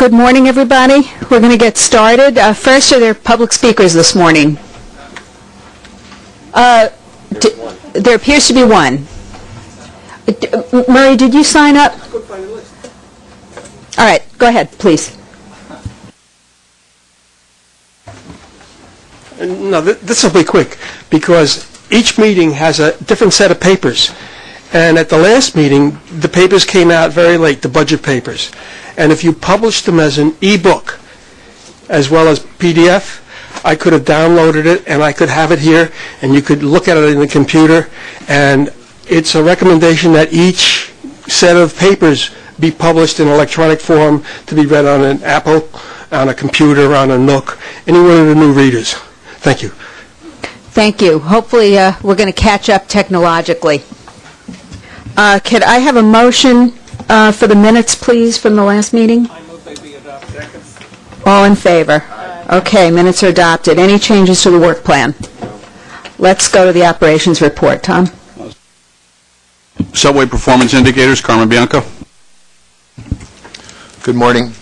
Good morning, everybody. We're going to get started. First, are there public speakers this morning? There appears to be one. Murray, did you sign up? All right, go ahead, please. No, this will be quick, because each meeting has a different set of papers. And at the last meeting, the papers came out very late, the budget papers. And if you published them as an e-book, as well as PDF, I could have downloaded it, and I could have it here, and you could look at it in the computer. And it's a recommendation that each set of papers be published in electronic form to be read on an Apple, on a computer, on a Nook, any one of the new readers. Thank you. Thank you. Hopefully, we're going to catch up technologically. Could I have a motion for the minutes, please, from the last meeting? I move they be adopted. All in favor? Okay, minutes are adopted. Any changes to the work plan? Let's go to the operations report. Tom? Subway performance indicators, Carmen Bianco. Good morning.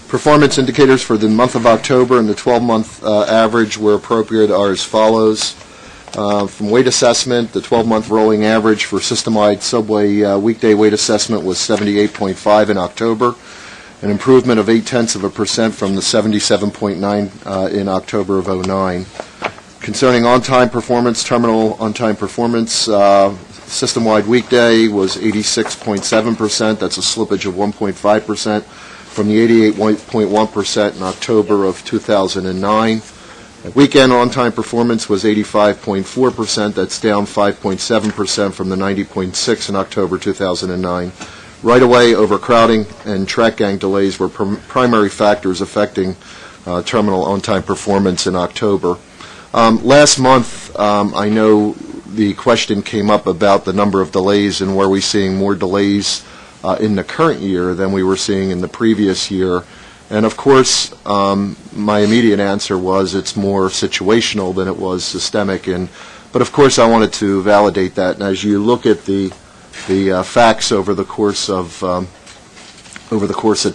Performance indicators for the month of October and the 12-month average where appropriate are as follows. From weight assessment, the 12-month rolling average for system-wide subway weekday weight assessment was 78.5 in October, an improvement of 0.8% from the 77.9 in October of 09. Concerning on-time performance, terminal on-time performance, system-wide weekday was 86.7%. That's a slippage of 1.5% from the 88.1% in October of 2009. Weekend on-time performance was 85.4%. That's down 5.7% from the 90.6 in October 2009. Right-of-way overcrowding and track gang delays were primary factors affecting terminal on-time performance in October. Last month, I know the question came up about the number of delays and were we seeing more delays in the current year than we were seeing in the previous year. And of course, my immediate answer was it's more situational than it was systemic. But of course, I wanted to validate that. And as you look at the facts over the course of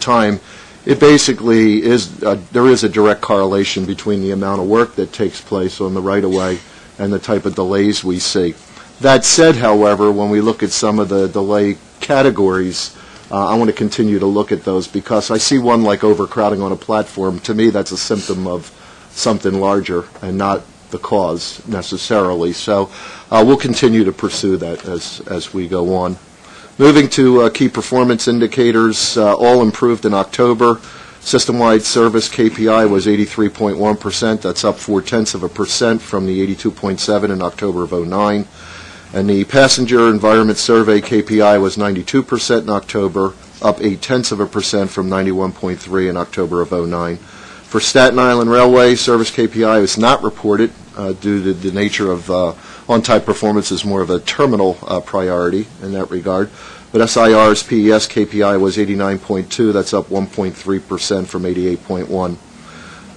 time, it basically is there is a direct correlation between the amount of work that takes place on the right-of-way and the type of delays we see. That said, however, when we look at some of the delay categories, I want to continue to look at those because I see one like overcrowding on a platform. To me, that's a symptom of something larger and not the cause necessarily. So we'll continue to pursue that as we go on. Moving to key performance indicators, all improved in October. System-wide service KPI was 83.1%. That's up 0.4% from the 82.7 in October of 09. And the passenger environment survey KPI was 92% in October, up 0.8% from 91.3 in October of 09. For Staten Island Railway, service KPI was not reported due to the nature of on-time performance is more of a terminal priority in that regard. But SIR's PES KPI was 89.2. That's up 1.3% from 88.1.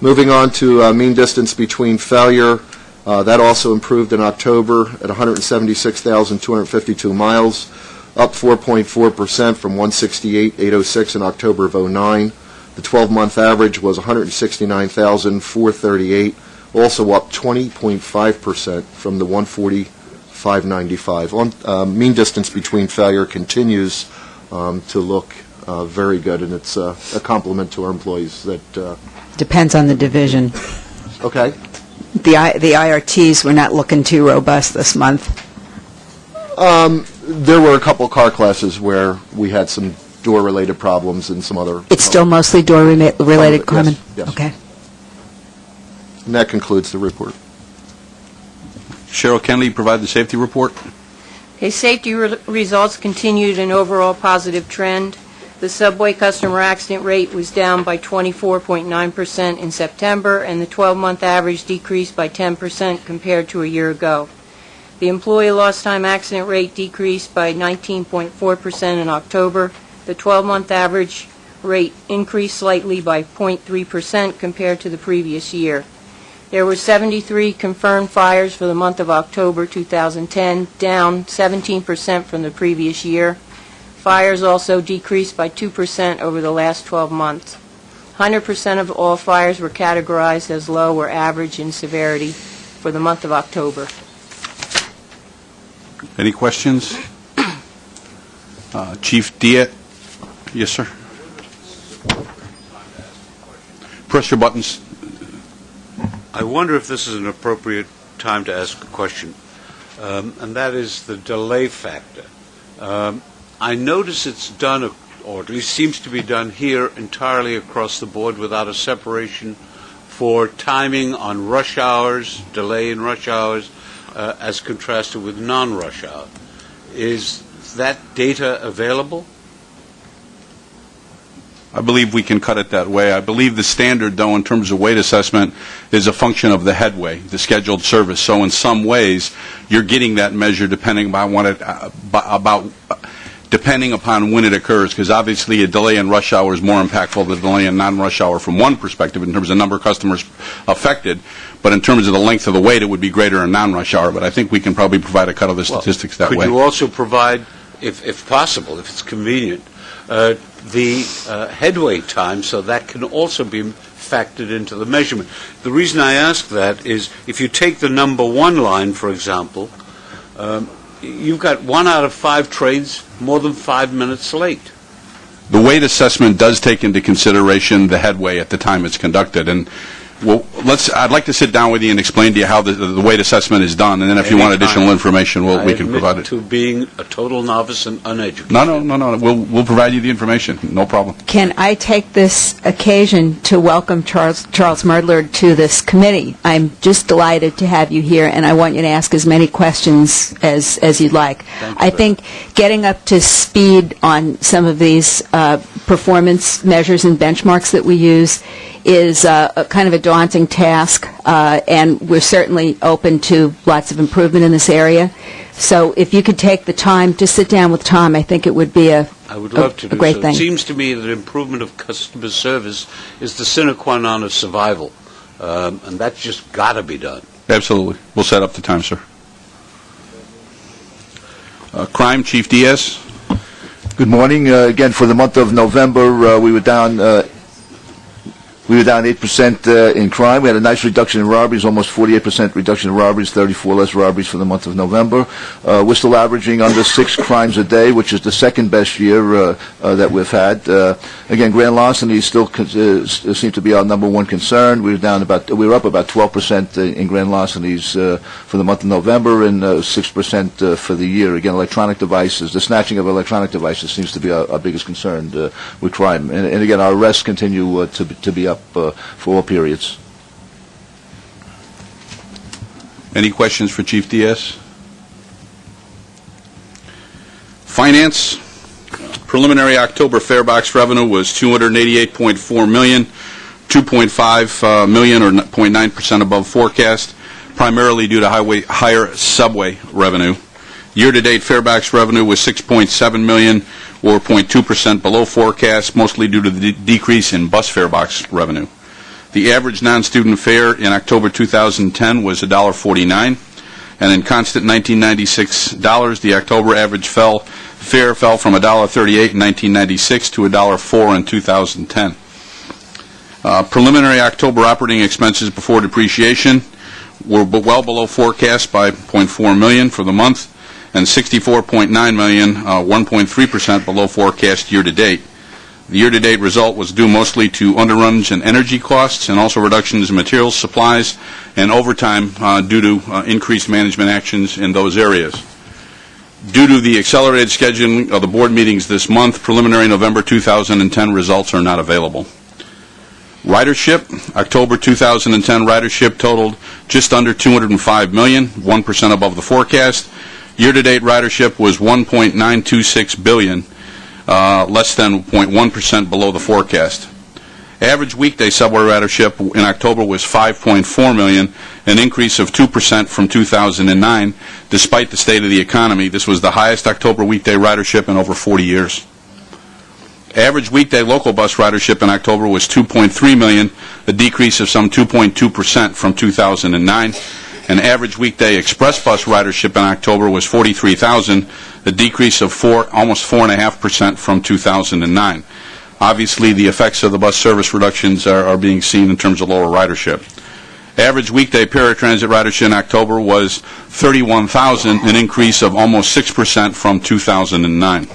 Moving on to mean distance between failure. That also improved in October at 176,252 miles, up 4.4% from 168,806 in October of 09. The 12-month average was 169,438, also up 20.5% from the 140,595. Mean distance between failure continues to look very good, and it's a compliment to our employees. That Depends on the division. Okay. The IRTs were not looking too robust this month. There were a couple car classes where we had some door-related problems and some other... It's still mostly door-related, Carmen? Yes. Okay. And that concludes the report. Cheryl Kenley, provide the safety report. Okay, safety results continued an overall positive trend. The subway customer accident rate was down by 24.9% in September, and the 12-month average decreased by 10% compared to a year ago. The employee lost time accident rate decreased by 19.4% in October. The 12-month average rate increased slightly by 0.3% compared to the previous year. There were 73 confirmed fires for the month of October 2010, down 17% from the previous year. Fires also decreased by 2% over the last 12 months. 100% of all fires were categorized as low or average in severity for the month of October. Any questions? Chief Diet? Yes, sir. Press your buttons. I wonder if this is an appropriate time to ask a question, and that is the delay factor. I notice it's done, or at least seems to be done here entirely across the board without a separation for timing on rush hours, delay in rush hours, as contrasted with non-rush hour. Is that data available? I believe we can cut it that way. I believe the standard, though, in terms of weight assessment is a function of the headway, the scheduled service. So in some ways, you're getting that measure depending upon depending upon when it occurs, because obviously a delay in rush hour is more impactful than a delay in non-rush hour from one perspective in terms of number of customers affected, but in terms of the length of the wait, it would be greater in non-rush hour. But I think we can probably provide a cut of the statistics that way. Could you also provide, if possible, if it's convenient, the headway time, so that can also be factored into the measurement? The reason I ask that is if you take the number 1 line, for example, you've got 1 out of 5 trains more than 5 minutes late. The weight assessment does take into consideration the headway at the time it's conducted, and I'd like to sit down with you and explain to you how the weight assessment is done, and then if you want additional information, we can provide it. To being a total novice and uneducated. No. We'll provide you the information. No problem. Can I take this occasion to welcome Charles Merdler to this committee? I'm just delighted to have you here, and I want you to ask as many questions as you'd like. I think getting up to speed on some of these performance measures and benchmarks that we use is a kind of a daunting task, and we're certainly open to lots of improvement in this area. So if you could take the time to sit down with Tom, I think it would be a great thing. It seems to me that improvement of customer service is the sine qua non of survival, and that's just got to be done. Absolutely. We'll set up the time, sir. Crime, Chief Diaz. Good morning. Again, for the month of November, we were down 8% in crime. We had a nice reduction in robberies, almost 48% reduction in robberies, 34 less robberies for the month of November. We're still averaging under 6 crimes a day, which is the second best year that we've had. Again, grand larcenies still seem to be our number one concern. We were up about 12% in grand larcenies for the month of November and 6% for the year. Again, electronic devices, the snatching of electronic devices seems to be our biggest concern with crime. And again, our arrests continue to be up for all periods. Any questions for Chief Diaz? Finance. Preliminary October fare box revenue was $288.4 million, 2.5 million or 0.9% above forecast, primarily due to higher subway revenue. Year-to-date fare box revenue was $6.7 million, or 0.2% below forecast, mostly due to the decrease in bus fare box revenue. The average non-student fare in October 2010 was $1.49, and in constant 1996 dollars, the October average fare fell from $1.38 in 1996 to $1.04 in 2010. Preliminary October operating expenses before depreciation were well below forecast by $0.4 million for the month, and $64.9 million, 1.3% below forecast year-to-date. The year-to-date result was due mostly to underruns in energy costs and also reductions in materials, supplies, and overtime due to increased management actions in those areas. Due to the accelerated scheduling of the board meetings this month, preliminary November 2010 results are not available. Ridership, October 2010 ridership totaled just under 205 million, 1% above the forecast. Year-to-date ridership was 1.926 billion, less than 0.1% below the forecast. Average weekday subway ridership in October was 5.4 million, an increase of 2% from 2009. Despite the state of the economy, this was the highest October weekday ridership in over 40 years. Average weekday local bus ridership in October was 2.3 million, a decrease of some 2.2% from 2009. And average weekday express bus ridership in October was 43,000, a decrease of almost 4.5% from 2009. Obviously, the effects of the bus service reductions are being seen in terms of lower ridership. Average weekday paratransit ridership in October was 31,000, an increase of almost 6% from 2009.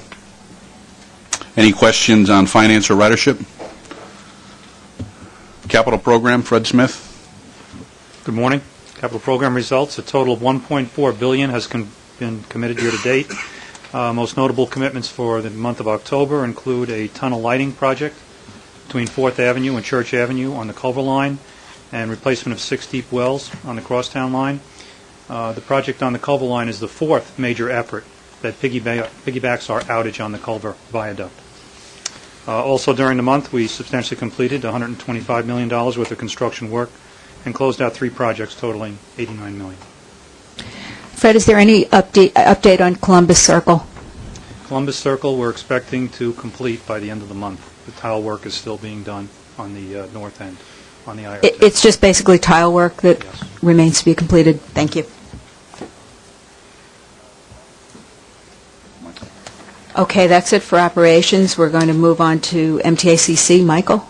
Any questions on finance or ridership? Capital program, Fred Smith. Good morning. Capital program results, a total of $1.4 billion has been committed year to date. Most notable commitments for the month of October include a tunnel lighting project between 4th Avenue and Church Avenue on the Culver line and replacement of 6 deep wells on the Crosstown line. The project on the Culver line is the fourth major effort that piggybacks our outage on the Culver viaduct. Also during the month, we substantially completed $125 million worth of construction work and closed out 3 projects totaling $89 million. Fred, is there any update on Columbus Circle? Columbus Circle, we're expecting to complete by the end of the month. The tile work is still being done on the north end, on the IRT. It's just basically tile work that Yes. remains to be completed. Thank you. Okay, that's it for operations. We're going to move on to MTACC. Michael?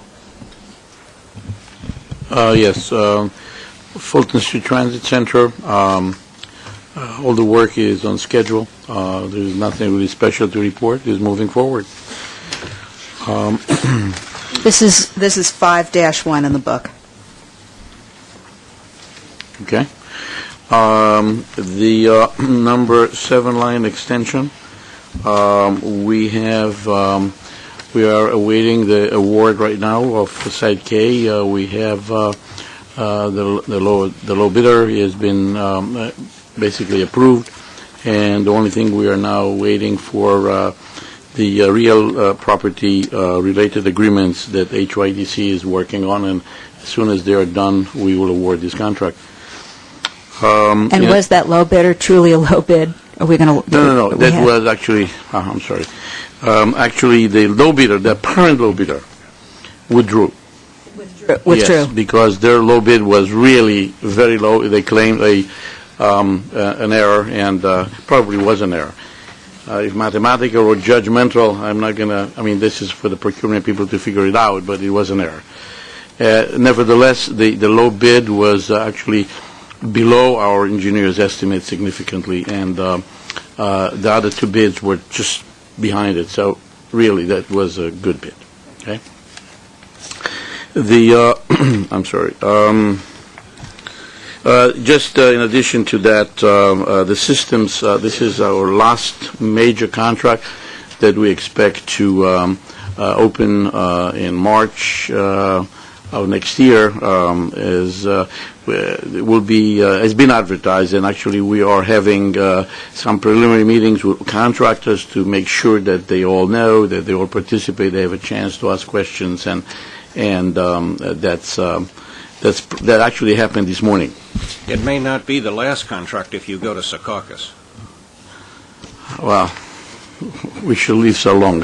Yes, Fulton Street Transit Center, all the work is on schedule. There's nothing really special to report. It's moving forward. This is 5-1 in the book. Okay. The number 7 line extension, we are awaiting the award right now of Site K. We have the low bidder has been basically approved, and the only thing we are now waiting for the real property related agreements that HYDC is working on, and as soon as they are done, we will award this contract. And was that low bidder truly a low bid? Are we going to? No. That was actually. I'm sorry. Actually, the low bidder, the apparent low bidder, withdrew. Withdrew. Yes, because their low bid was really very low. They claimed an error, and probably was an error. If mathematical or judgmental, I'm not going to. I mean, this is for the procurement people to figure it out, but it was an error. Nevertheless, the low bid was actually below our engineer's estimate significantly, and the other 2 bids were just behind it. So really, that was a good bid. Okay. I'm sorry. Just in addition to that, the systems. This is our last major contract that we expect to open in March of next year. Will be has been advertised, and actually we are having some preliminary meetings with contractors to make sure that they all know, that they all participate, they have a chance to ask questions, and that actually happened this morning. It may not be the last contract if you go to Secaucus. Well, we should leave so long.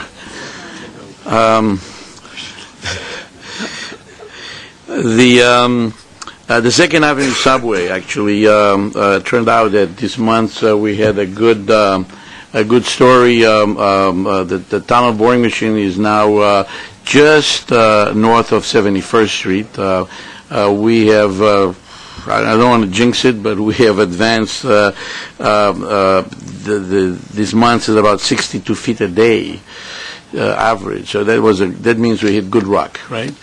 The Second Avenue subway actually turned out that this month we had a good story. The tunnel boring machine is now just north of 71st Street. We have, I don't want to jinx it, but we have advanced. This month is about 62 feet a day average. So that means we hit good rock, right?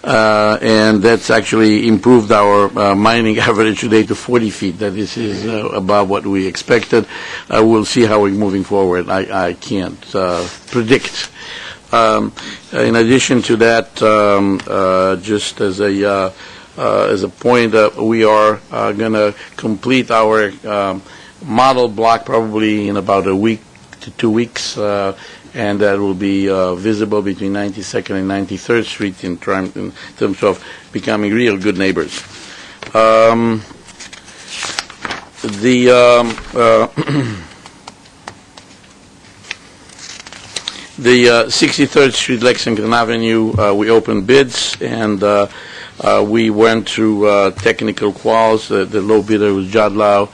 And that's actually improved our mining average today to 40 feet. That is above what we expected. We'll see how we're moving forward. I can't predict. In addition to that, just as a point, we are going to complete our model block probably in about a week to 2 weeks. And that will be visible between 92nd and 93rd Street in terms of becoming real good neighbors. The 63rd Street, Lexington Avenue, we opened bids, and we went through technical quals. The low bidder was Jadlau,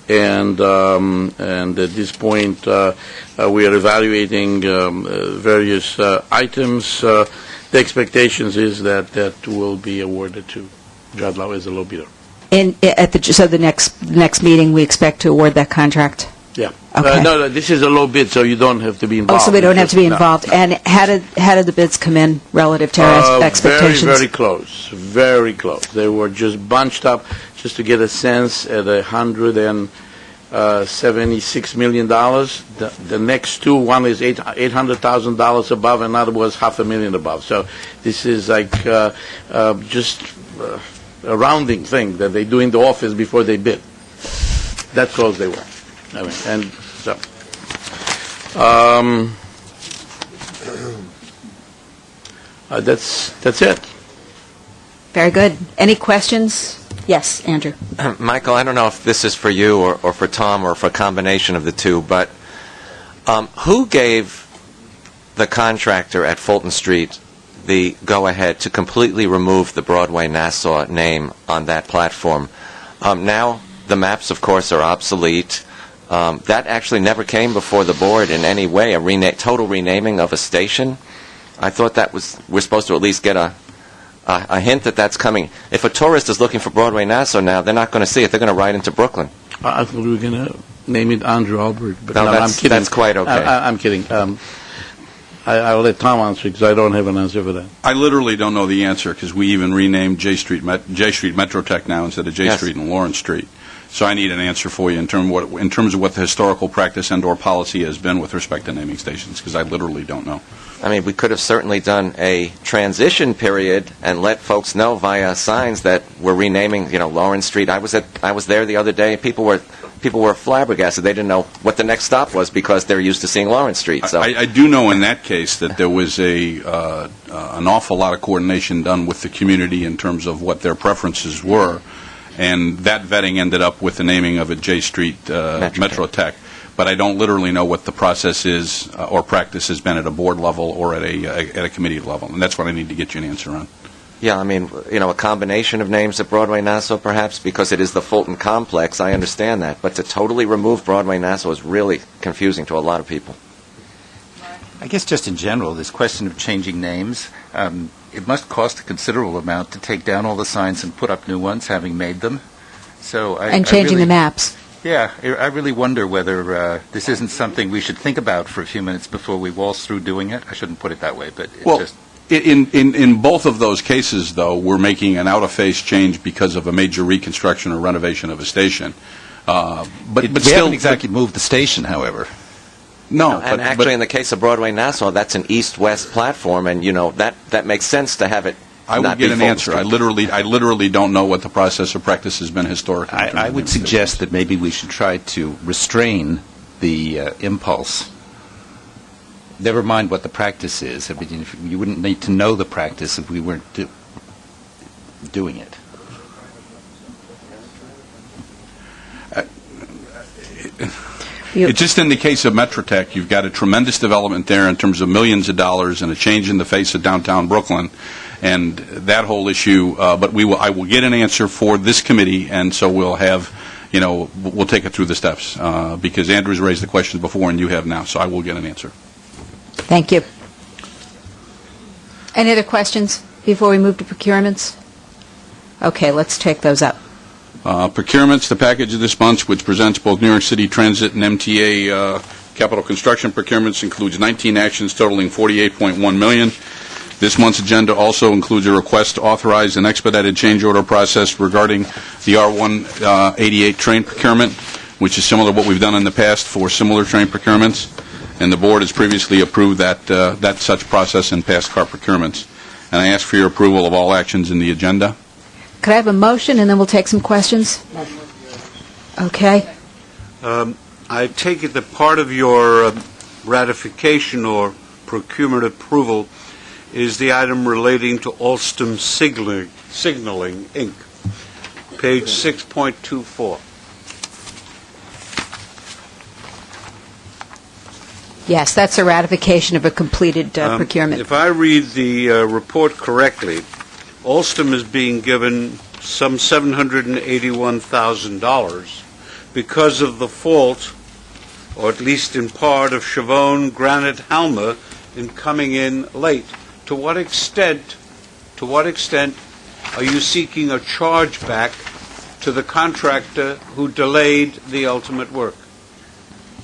and at this point, we are evaluating various items. The expectations is that that will be awarded to Jadlau as a low bidder. And so the next meeting, we expect to award that contract? Yeah. Okay. No, this is a low bid, so you don't have to be Oh, involved. so we don't have to be No, involved. no. And how did the bids come in relative to our expectations? Very, very close. Very close. They were just bunched up, just to get a sense, at $176 million. The next two, one is $800,000 above, and another was $500,000 above. So this is like just a rounding thing that they do in the office before they bid. That close they were. I mean, and so. That's it. Very good. Any questions? Yes, Andrew. Michael, I don't know if this is for you or for Tom or for a combination of the two, but who gave the contractor at Fulton Street the go-ahead to completely remove the Broadway-Nassau name on that platform? Now, the maps, of course, are obsolete. That actually never came before the board in any way, a total renaming of a station. I thought we're supposed to at least get a hint that that's coming. If a tourist is looking for Broadway-Nassau now, they're not going to see it. They're going to ride into Brooklyn. I thought we were going to name it Andrew Albert, but No, I'm kidding. that's quite okay. I'm kidding. I'll let Tom answer because I don't have an answer for that. I literally don't know the answer because we even renamed J Street Metrotech now instead of J Yes. Street and Lawrence Street. So I need an answer for you in terms of what the historical practice and/or policy has been with respect to naming stations, because I literally don't know. I mean, we could have certainly done a transition period and let folks know via signs that we're renaming, Lawrence Street. I was there the other day, and people were flabbergasted. They didn't know what the next stop was because they're used to seeing Lawrence Street. So I do know in that case that there was an awful lot of coordination done with the community in terms of what their preferences were, and that vetting ended up with the naming of it J Street Metrotech. But I don't literally know what the process is or practice has been at a board level or at a committee level, and that's what I need to get you an answer on. yeah, I mean, a combination of names at Broadway-Nassau perhaps because it is the Fulton complex. I understand that, but to totally remove Broadway-Nassau is really confusing to a lot of people. I guess just in general, this question of changing names, it must cost a considerable amount to take down all the signs and put up new ones, having made them. And changing the maps. Yeah, I really wonder whether this isn't something we should think about for a few minutes before we waltz through doing it. I shouldn't put it that way, but in both of those cases, though, we're making an out-of-phase change because of a major reconstruction or renovation of a station. But we still, haven't exactly moved the station, however. No, And actually, in the case of Broadway-Nassau, that's an east-west platform, and, that makes sense to have it I would not get be an Fulton answer. Street. I literally don't know what the process or practice has been historically. I would suggest that maybe we should try to restrain the impulse. Never mind what the practice is. I mean, you wouldn't need to know the practice if we weren't doing it. It's just in the case of Metrotech, you've got a tremendous development there in terms of millions of dollars and a change in the face of downtown Brooklyn, and that whole issue. But I will get an answer for this committee, and so we'll have, we'll take it through the steps because Andrew's raised the questions before and you have now, so I will get an answer. Thank you. Any other questions before we move to procurements? Okay, let's take those up. Procurements, the package of this month, which presents both New York City Transit and MTA capital construction procurements, includes 19 actions totaling $48.1 million. This month's agenda also includes a request to authorize an expedited change order process regarding the R188 train procurement, which is similar to what we've done in the past for similar train procurements. And the board has previously approved that such process in past car procurements. And I ask for your approval of all actions in the agenda. Could I have a motion, and then we'll take some questions? Okay. I take it that part of your ratification or procurement approval is the item relating to Alstom Signaling, Inc., page 6.24. Yes, that's a ratification of a completed procurement. If I read the report correctly, Alstom is being given some $781,000 because of the fault, or at least in part, of Chavone Granite Halma in coming in late. To what extent are you seeking a charge back to the contractor who delayed the ultimate work?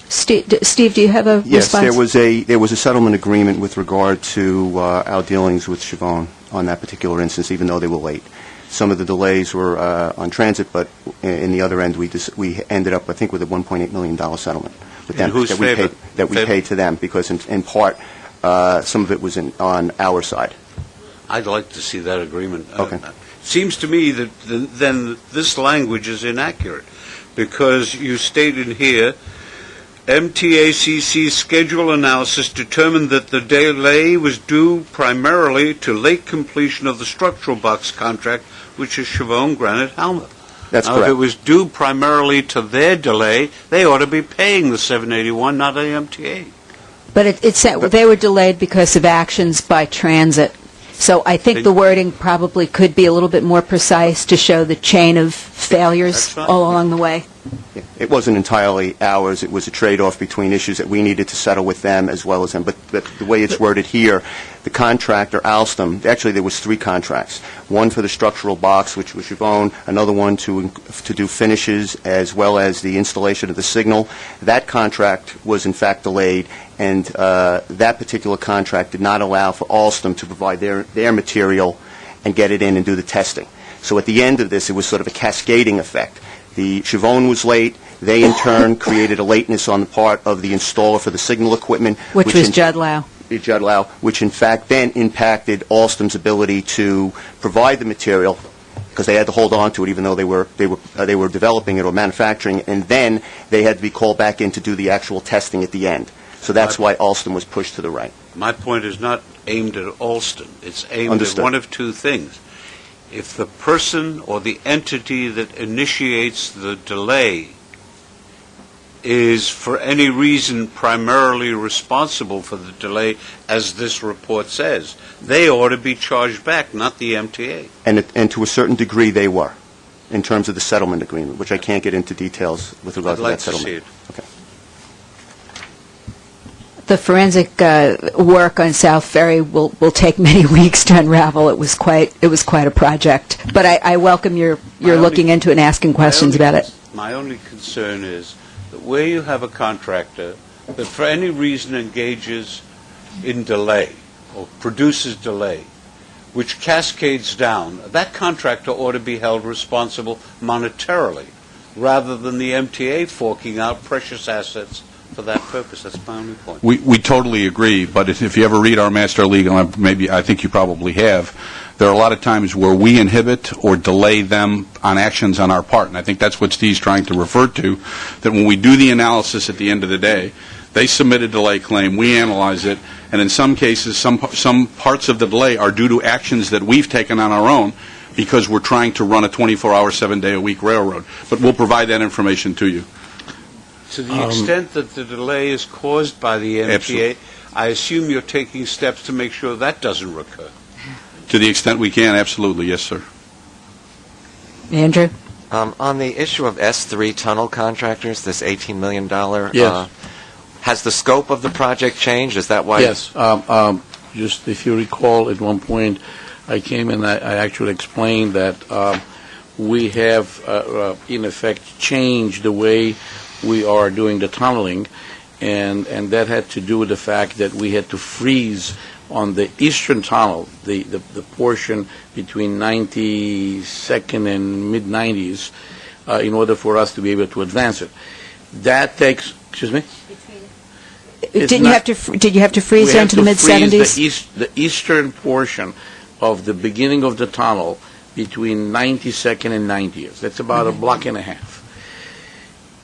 Steve, do you have a Yes, response? there was a settlement agreement with regard to our dealings with Chavone on that particular instance, even though they were late. Some of the delays were on transit, but in the other end, we ended up, I think, with a $1.8 million settlement with them In whose favor? we paid to them, because in part, some of it was on our side. I'd like to see that agreement. Okay. Seems to me that then this language is inaccurate, because you stated here, MTACC's schedule analysis determined that the delay was due primarily to late completion of the structural box contract, which is Chavone Granite Halma. That's now, correct. if it was due primarily to their delay, they ought to be paying the $781, not the MTA. But it said they were delayed because of actions by transit. So I think the wording probably could be a little bit more precise to show the chain of failures all along the way. It wasn't entirely ours. It was a trade-off between issues that we needed to settle with them as well as them. But the way it's worded here, the contractor, Alstom, actually there was 3 contracts. One for the structural box, which was Chavone, another one to do finishes as well as the installation of the signal. That contract was in fact delayed, and that particular contract did not allow for Alstom to provide their material and get it in and do the testing. So at the end of this, it was sort of a cascading effect. The Chavone was late. They, in turn, created a lateness on the part of the installer for the signal equipment. Which was Judd Lau. Judd Lau, which in fact then impacted Alstom's ability to provide the material, because they had to hold on to it even though they were developing it or manufacturing, and then they had to be called back in to do the actual testing at the end. So that's why Alstom was pushed to the right. My point is not aimed at Alstom. It's aimed Understood. at one of two things. If the person or the entity that initiates the delay is for any reason primarily responsible for the delay, as this report says, they ought to be charged back, not the MTA. And to a certain degree they were, in terms of the settlement agreement, which I can't get into details with regard I'd to like that to settlement. see it. Okay. The forensic work on South Ferry will take many weeks to unravel. It was quite a project. But I welcome your looking into it and asking questions about it. My only concern is that where you have a contractor that for any reason engages in delay or produces delay, which cascades down, that contractor ought to be held responsible monetarily rather than the MTA forking out precious assets for that purpose. That's my only point. We totally agree, but if you ever read our master legal, I think you probably have, there are a lot of times where we inhibit or delay them on actions on our part, and I think that's what Steve's trying to refer to, that when we do the analysis at the end of the day, they submit a delay claim, we analyze it, and in some cases, some parts of the delay are due to actions that we've taken on our own because we're trying to run a 24-hour, 7-day-a-week railroad. But we'll provide that information to you. To the extent that the delay is caused by the MTA, Absolutely. I assume you're taking steps to make sure that doesn't recur. To the extent we can, absolutely, yes, sir. Andrew? On the issue of S3 tunnel contractors, this $18 million, Yes. has the scope of the project changed? Is that why? Yes. Just if you recall, at one point, I came and I actually explained that we have, in effect, changed the way we are doing the tunneling, and that had to do with the fact that we had to freeze on the eastern tunnel, the portion between 92nd and mid-90s, in order for us to be able to advance it. That takes, excuse me? Did you have to freeze there into the mid-70s? The eastern portion of the beginning of the tunnel between 92nd and 90th. That's about a block and a half.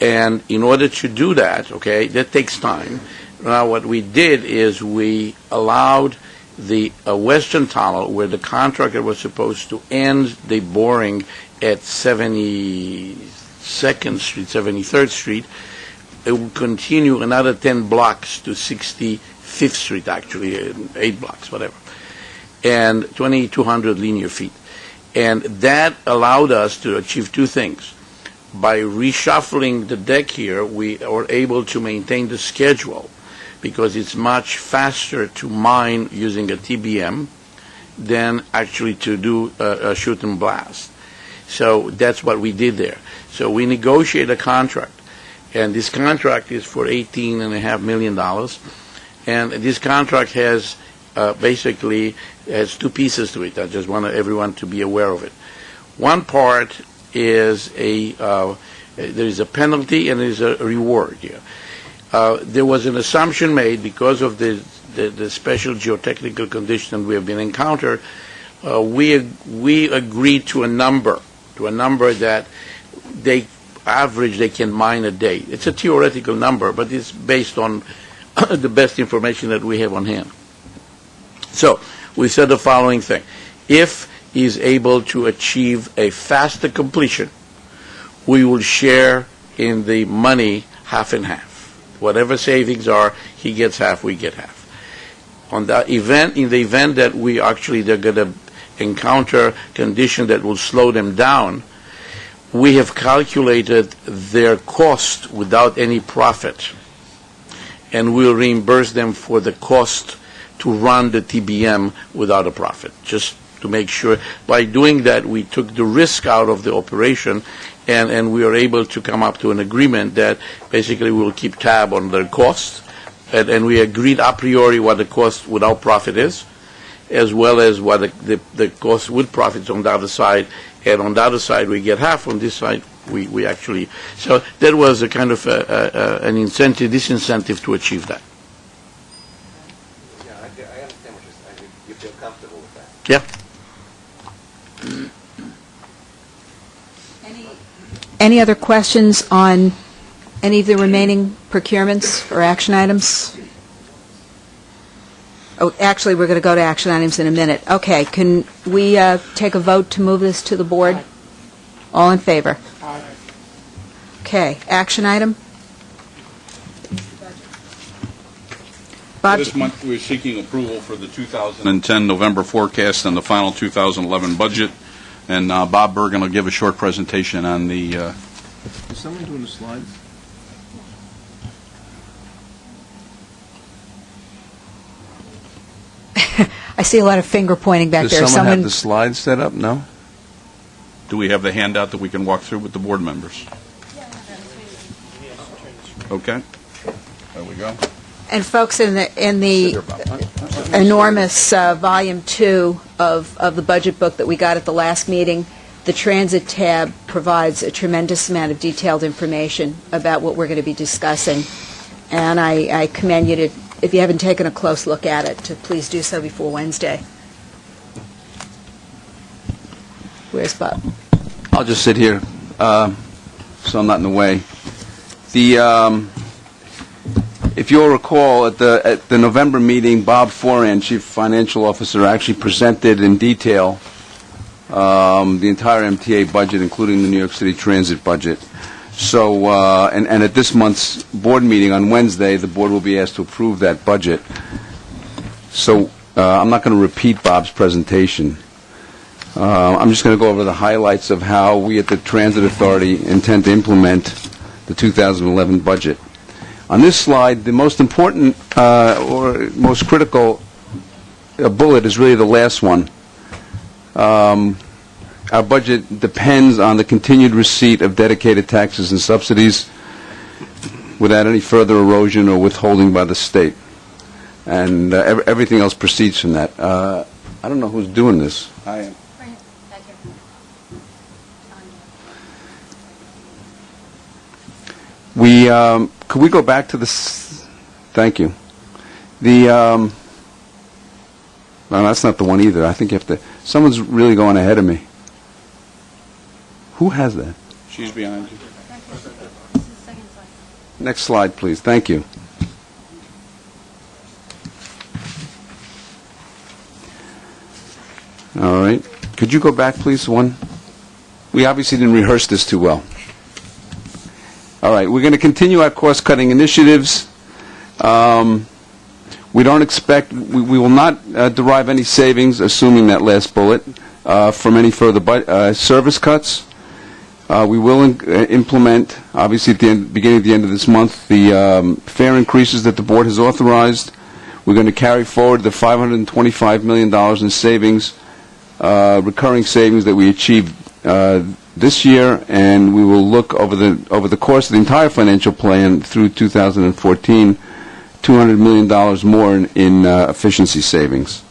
And in order to do that, okay, that takes time. Now, what we did is we allowed the western tunnel, where the contractor was supposed to end the boring at 72nd Street, 73rd Street, it will continue another 10 blocks to 65th Street, actually, 8 blocks, whatever, and 2,200 linear feet. And that allowed us to achieve two things. by reshuffling the deck here, we are able to maintain the schedule because it's much faster to mine using a TBM than actually to do a shoot and blast. So that's what we did there. So we negotiate a contract, and this contract is for $18.5 million. And this contract has basically has two pieces to it. I just want everyone to be aware of it. One part is there is a penalty and there is a reward here. There was an assumption made because of the special geotechnical condition we have been encountered. We agreed to a number that they can mine a day. It's a theoretical number, but it's based on the best information that we have on hand. So we said the following thing: if he's able to achieve a faster completion, we will share in the money half and half. Whatever savings are, he gets half, we get half. In the event that they're going to encounter condition that will slow them down, we have calculated their cost without any profit, and we'll reimburse them for the cost to run the TBM without a profit, just to make sure. By doing that, we took the risk out of the operation, and we are able to come up to an agreement that basically will keep tab on their costs, and we agreed a priori what the cost without profit is, as well as what the cost with profits on the other side. And on the other side, we get half. On this side, we actually. So that was a kind of an incentive, disincentive to achieve that. Yeah, I understand what you're saying. You feel comfortable with that? Yeah. Any other questions on any of the remaining procurements or action items? Oh, actually, we're going to go to action items in a minute. Okay, can we take a vote to move this to the board? All in favor? Okay, action item? Bob? This month, we're seeking approval for the 2010 November forecast and the final 2011 budget. And Bob Bergen will give a short presentation on the... Is someone doing the slides? I see a lot of finger pointing back there. Does someone have the slides set up? No? Do we have the handout that we can walk through with the board members? Okay. There we go. And folks, in the enormous volume 2 of the budget book that we got at the last meeting, the transit tab provides a tremendous amount of detailed information about what we're going to be discussing. And I commend you to, if you haven't taken a close look at it, to please do so before Wednesday. Where's Bob? I'll just sit here, so I'm not in the way. If you'll recall, at the November meeting, Bob Foran, Chief Financial Officer, actually presented in detail the entire MTA budget, including the New York City Transit budget. So, and at this month's board meeting on Wednesday, the board will be asked to approve that budget. So, I'm not going to repeat Bob's presentation. I'm just going to go over the highlights of how we at the Transit Authority intend to implement the 2011 budget. On this slide, the most important or most critical bullet is really the last one. Our budget depends on the continued receipt of dedicated taxes and subsidies without any further erosion or withholding by the state. And everything else proceeds from that. I don't know who's doing this. I am. Could we go back to this? Thank you. No, that's not the one either. I think you have to. Someone's really going ahead of me. Who has that? She's behind you. Next slide, please. Thank you. All right. Could you go back, please? One. We obviously didn't rehearse this too well. All right. We're going to continue our cost-cutting initiatives. We don't expect, we will not derive any savings, assuming that last bullet, from any further service cuts. We will implement, obviously, at the beginning of the end of this month, the fare increases that the board has authorized. We're going to carry forward the $525 million in savings, recurring savings that we achieved this year, and we will look over the course of the entire financial plan through 2014, $200 million more in efficiency savings.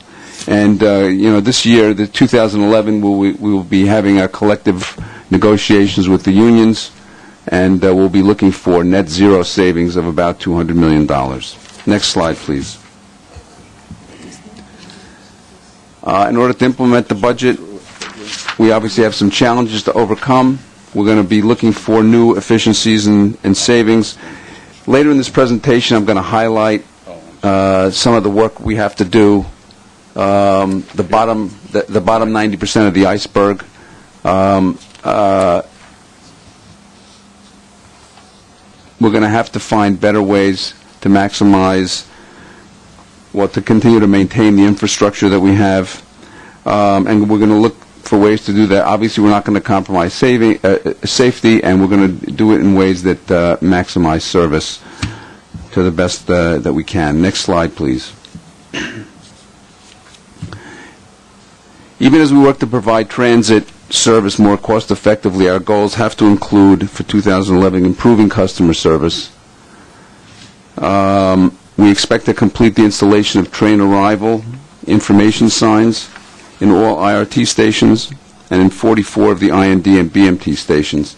And this year, the 2011, we will be having our collective negotiations with the unions, and we'll be looking for net zero savings of about $200 million. Next slide, please. In order to implement the budget, we obviously have some challenges to overcome. We're going to be looking for new efficiencies and savings. Later in this presentation, I'm going to highlight some of the work we have to do. The bottom 90% of the iceberg. We're going to have to find better ways to maximize, to continue to maintain the infrastructure that we have, and we're going to look for ways to do that. Obviously, we're not going to compromise safety, and we're going to do it in ways that maximize service to the best that we can. Next slide, please. Even as we work to provide transit service more cost effectively, our goals have to include, for 2011, improving customer service. We expect to complete the installation of train arrival information signs in all IRT stations and in 44 of the IND and BMT stations.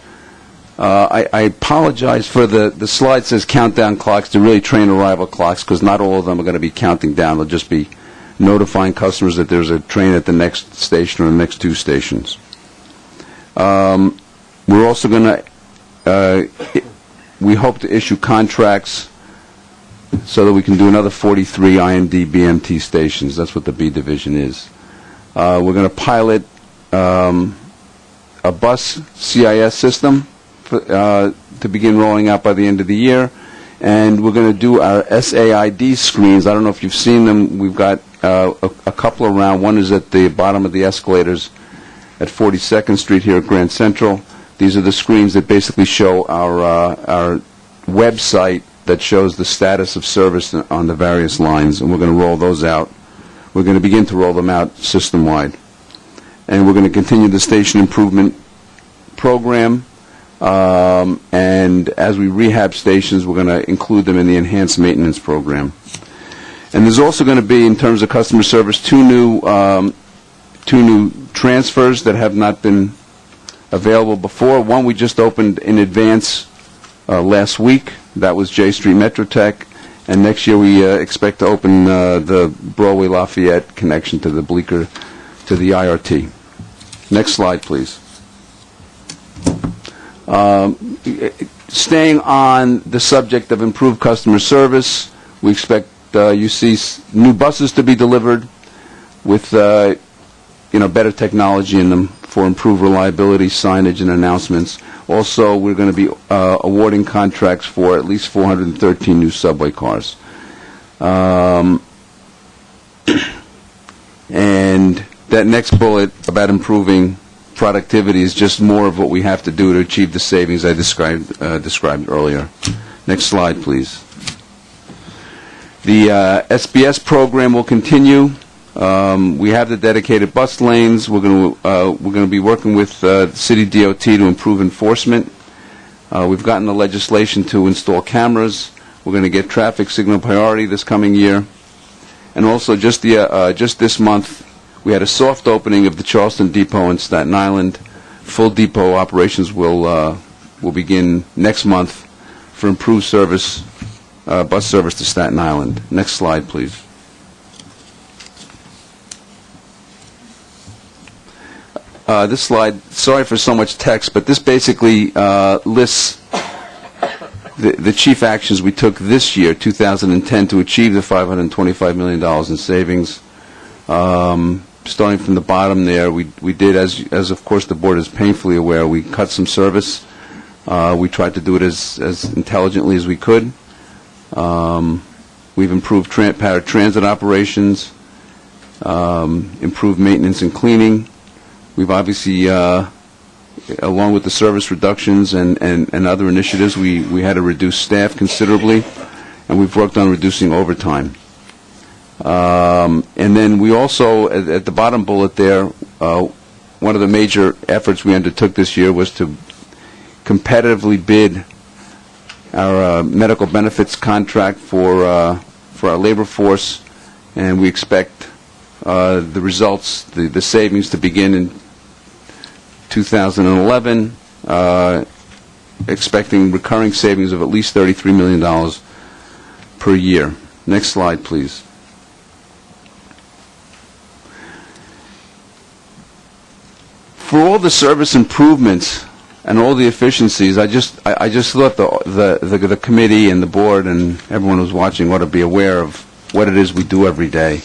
I apologize for the slide says countdown clocks. They're really train arrival clocks, because not all of them are going to be counting down. They'll just be notifying customers that there's a train at the next station or the next two stations. We're also going to, we hope to issue contracts so that we can do another 43 IND BMT stations. That's what the B division is. We're going to pilot a bus CIS system to begin rolling out by the end of the year. And we're going to do our SAID screens. I don't know if you've seen them. We've got a couple around. One is at the bottom of the escalators at 42nd Street here at Grand Central. These are the screens that basically show our website that shows the status of service on the various lines, and we're going to roll those out. We're going to begin to roll them out system-wide. And we're going to continue the station improvement program, and as we rehab stations, we're going to include them in the enhanced maintenance program. And there's also going to be, in terms of customer service, two new transfers that have not been available before. One we just opened in advance last week. That was J Street Metrotech. And next year we expect to open the Broadway Lafayette connection to the Bleecker, to the IRT. Next slide, please. Staying on the subject of improved customer service, we expect you see new buses to be delivered with better technology in them for improved reliability, signage, and announcements. Also, we're going to be awarding contracts for at least 413 new subway cars. And that next bullet about improving productivity is just more of what we have to do to achieve the savings I described earlier. Next slide, please. The SBS program will continue. We have the dedicated bus lanes. We're going to be working with City DOT to improve enforcement. We've gotten the legislation to install cameras. We're going to get traffic signal priority this coming year. And also, just this month, we had a soft opening of the Charleston Depot in Staten Island. Full depot operations will begin next month for improved service, bus service to Staten Island. Next slide, please. This slide, sorry for so much text, but this basically lists the chief actions we took this year, 2010, to achieve the $525 million in savings. Starting from the bottom there, we did, as of course the board is painfully aware, we cut some service. We tried to do it as intelligently as we could. We've improved transit operations, improved maintenance and cleaning. We've obviously along with the service reductions and other initiatives, we had to reduce staff considerably, and we've worked on reducing overtime. And then we also, at the bottom bullet there, one of the major efforts we undertook this year was to competitively bid our medical benefits contract for our labor force, and we expect the results, the savings to begin in 2011, expecting recurring savings of at least $33 million per year. Next slide, please. For all the service improvements and all the efficiencies, I just thought the committee and the board and everyone who's watching ought to be aware of what it is we do every day,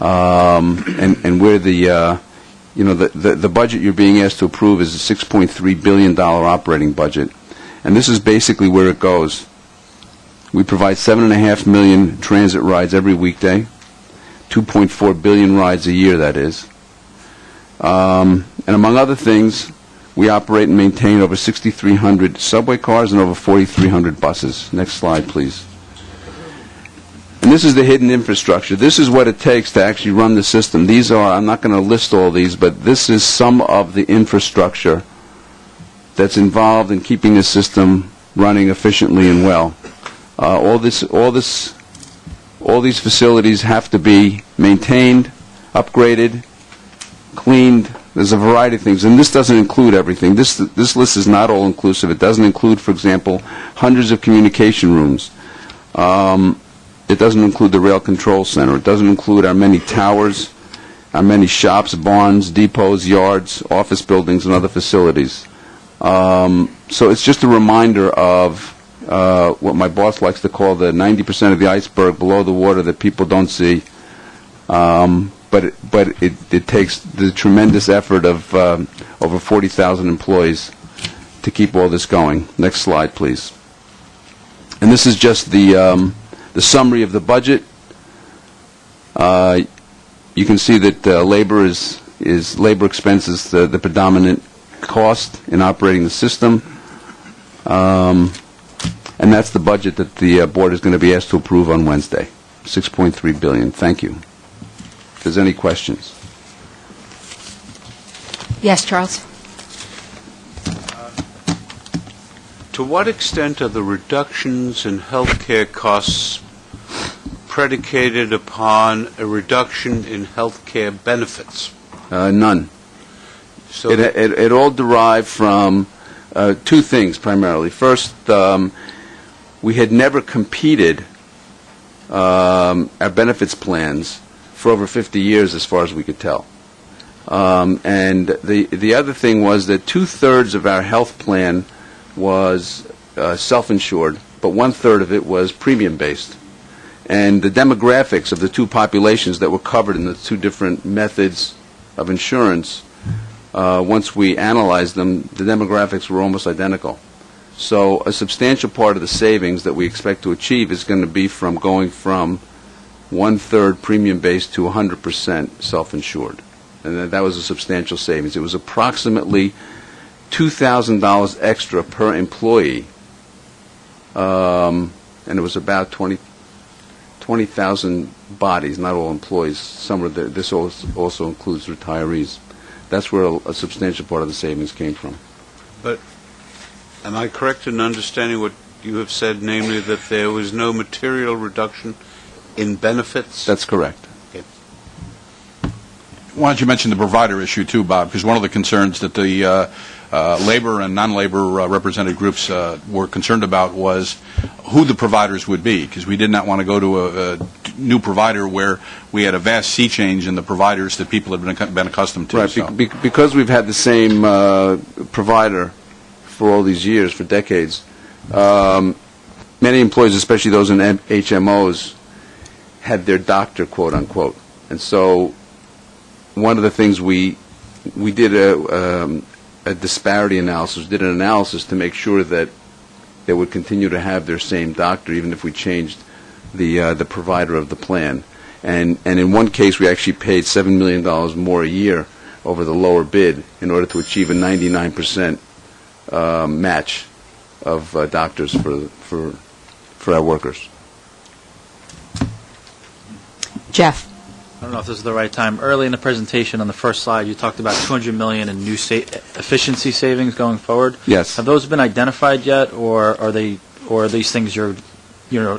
and where the budget you're being asked to approve is a $6.3 billion operating budget, and this is basically where it goes. We provide 7.5 million transit rides every weekday, 2.4 billion rides a year, that is. And among other things, we operate and maintain over 6,300 subway cars and over 4,300 buses. Next slide, please. And this is the hidden infrastructure. This is what it takes to actually run the system. These are, I'm not going to list all these, but this is some of the infrastructure that's involved in keeping the system running efficiently and well. All these facilities have to be maintained, upgraded, cleaned. There's a variety of things, and this doesn't include everything. This list is not all-inclusive. It doesn't include, for example, hundreds of communication rooms. It doesn't include the rail control center. It doesn't include our many towers, our many shops, barns, depots, yards, office buildings, and other facilities. So it's just a reminder of what my boss likes to call the 90% of the iceberg below the water that people don't see. But it takes the tremendous effort of over 40,000 employees to keep all this going. Next slide, please. And this is just the summary of the budget. You can see that labor expense is the predominant cost in operating the system, and that's the budget that the board is going to be asked to approve on Wednesday. $6.3 billion. Thank you. If there's any questions. Yes, Charles. To what extent are the reductions in health care costs predicated upon a reduction in health care benefits? None. So It all derived from two things primarily. First, we had never competed our benefits plans for over 50 years, as far as we could tell. And the other thing was that 2/3 of our health plan was self-insured, but 1/3 of it was premium-based. And the demographics of the two populations that were covered in the two different methods of insurance, once we analyzed them, the demographics were almost identical. So a substantial part of the savings that we expect to achieve is going to be from going from 1/3 premium-based to 100% self-insured. And that was a substantial savings. It was approximately $2,000 extra per employee, and it was about 20,000 bodies, not all employees. This also includes retirees. That's where a substantial part of the savings came from. But am I correct in understanding what you have said, namely that there was no material reduction in benefits? That's correct. Okay. Why don't you mention the provider issue too, Bob? Because one of the concerns that the labor and non-labor represented groups were concerned about was who the providers would be, because we did not want to go to a new provider where we had a vast sea change in the providers that people had been accustomed to. Right, so. Because we've had the same provider for all these years, for decades, many employees, especially those in HMOs, had their doctor, quote unquote. And so one of the things we did a disparity analysis, did an analysis to make sure that they would continue to have their same doctor even if we changed the provider of the plan. And in one case we actually paid $7 million more a year over the lower bid in order to achieve a 99% match of doctors for our workers. Jeff? I don't know if this is the right time. Early in the presentation on the first slide, you talked about $200 million in new efficiency savings going forward. Yes. Have those been identified yet, or are these things you're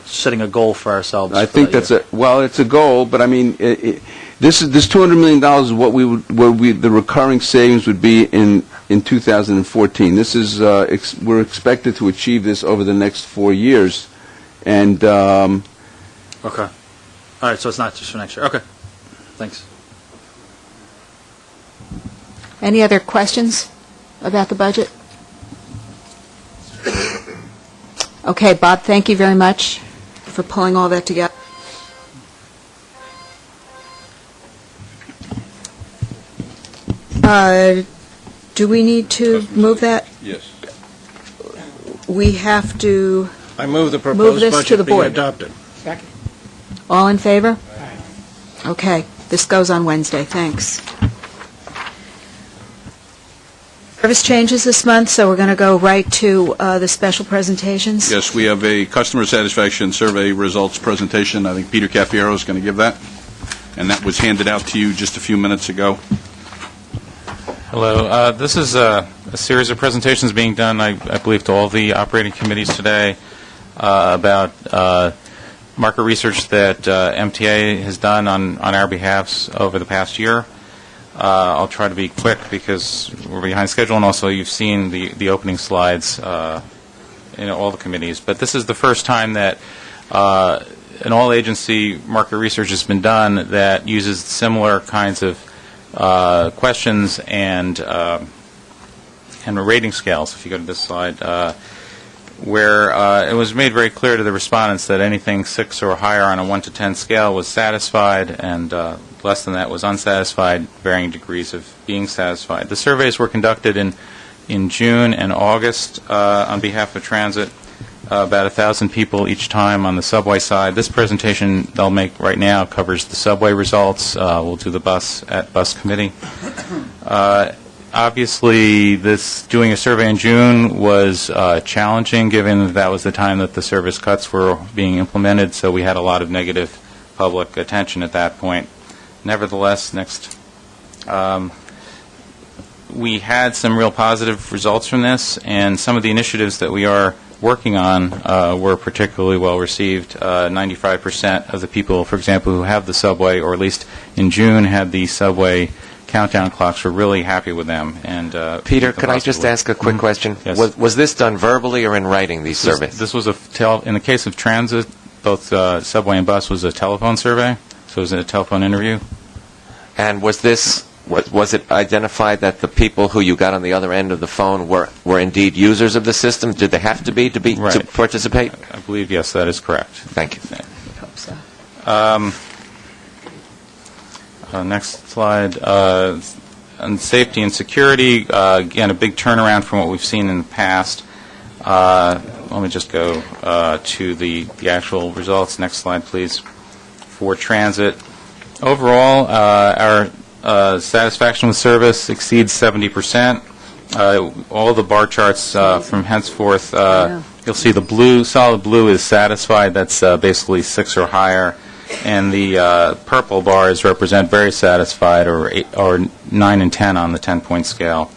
setting a goal for ourselves? I think that's it's a goal, but I mean, this $200 million is what the recurring savings would be in 2014. This is we're expected to achieve this over the next 4 years, and Okay. All right, so it's not just for next year. Okay. Thanks. Any other questions about the budget? Okay, Bob, thank you very much for pulling all that together. Do we need to move that? yes. We have to I move the move proposed this to the budget be board. adopted. All in favor? Okay, this goes on Wednesday, thanks. Service changes this month, so we're going to go right to the special presentations. Yes, we have a customer satisfaction survey results presentation. I think Peter Caffiero is going to give that, and that was handed out to you just a few minutes ago. Hello. This is a series of presentations being done, I believe, to all the operating committees today about market research that MTA has done on our behalfs over the past year. I'll try to be quick because we're behind schedule, and also you've seen the opening slides in all the committees. But this is the first time that an all-agency market research has been done that uses similar kinds of questions and rating scales. If you go to this slide, where it was made very clear to the respondents that anything 6 or higher on a 1 to 10 scale was satisfied, and less than that was unsatisfied, varying degrees of being satisfied. The surveys were conducted in June and August on behalf of transit, about 1,000 people each time on the subway side. This presentation they'll make right now covers the subway results. We'll do the bus committee. Obviously, doing a survey in June was challenging, given that was the time that the service cuts were being implemented, so we had a lot of negative public attention at that point. Nevertheless, we had some real positive results from this, and some of the initiatives that we are working on were particularly well received. 95% of the people, for example, who have the subway, or at least in June had the subway countdown clocks, were really happy with them. And Peter, could I just ask a quick question? Yes. Was this done verbally or in writing, these surveys? This was in the case of transit, both subway and bus was a telephone survey, so it was a telephone interview. And was it identified that the people who you got on the other end of the phone were indeed users of the system? Did they have to be to participate? I believe, yes, that is correct. Thank you. I hope so. Next slide. On safety and security, again, a big turnaround from what we've seen in the past. Let me just go to the actual results. Next slide, please. For transit, overall, our satisfaction with service exceeds 70%. All the bar charts from henceforth, you'll see the solid blue is satisfied. That's basically 6 or higher. And the purple bars represent very satisfied, or 9 and 10 on the 10-point scale.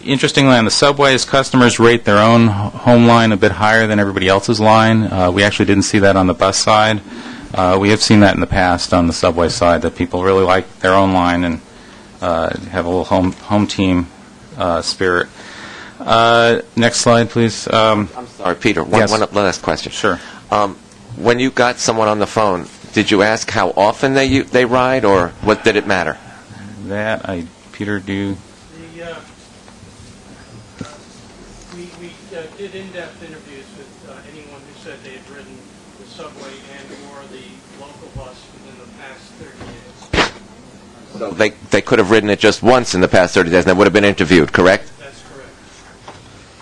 Interestingly, on the subways, customers rate their own home line a bit higher than everybody else's line. We actually didn't see that on the bus side. We have seen that in the past on the subway side, that people really like their own line and have a little home team spirit. Next slide, please. I'm sorry, Peter, one last question. Sure. When you got someone on the phone, did you ask how often they ride, or what did it matter? Peter, do you? We did in-depth interviews with anyone who said they had ridden the subway and/or the local bus within the past 30 days. So they could have ridden it just once in the past 30 days, and they would have been interviewed, correct? That's correct.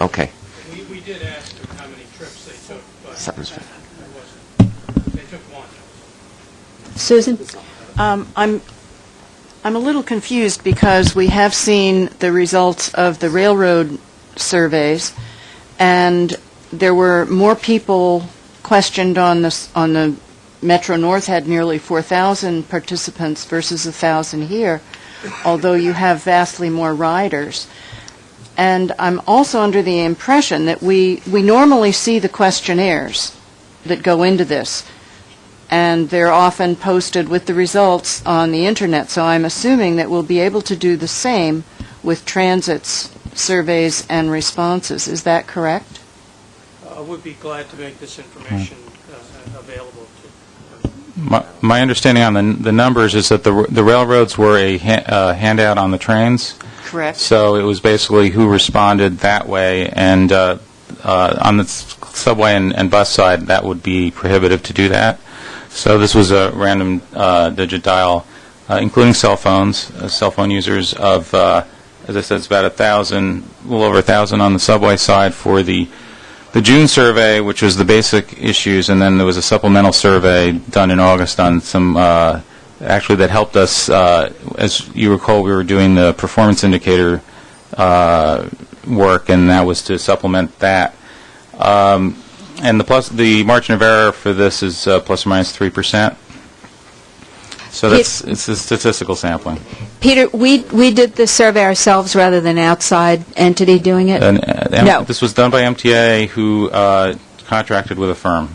Okay. We did ask them how many trips they took, but they took one. Susan? I'm a little confused because we have seen the results of the railroad surveys, and there were more people questioned on the Metro North had nearly 4,000 participants versus 1,000 here, although you have vastly more riders. And I'm also under the impression that we normally see the questionnaires that go into this, and they're often posted with the results on the Internet. So I'm assuming that we'll be able to do the same with transit's surveys and responses. Is that correct? I would be glad to make this information available to. My understanding on the numbers is that the railroads were a handout on the trains. Correct. So it was basically who responded that way, and on the subway and bus side, that would be prohibitive to do that. So this was a random digit dial, including cell phones, cell phone users of, as I said, it's about 1,000, a little over 1,000 on the subway side for the June survey, which was the basic issues, and then there was a supplemental survey done in August on some, actually that helped us, as you recall, we were doing the performance indicator work, and that was to supplement that. And the margin of error for this is plus or minus 3%. So it's a statistical sampling. Peter, we did this survey ourselves rather than outside entity doing it? No. This was done by MTA, who contracted with a firm.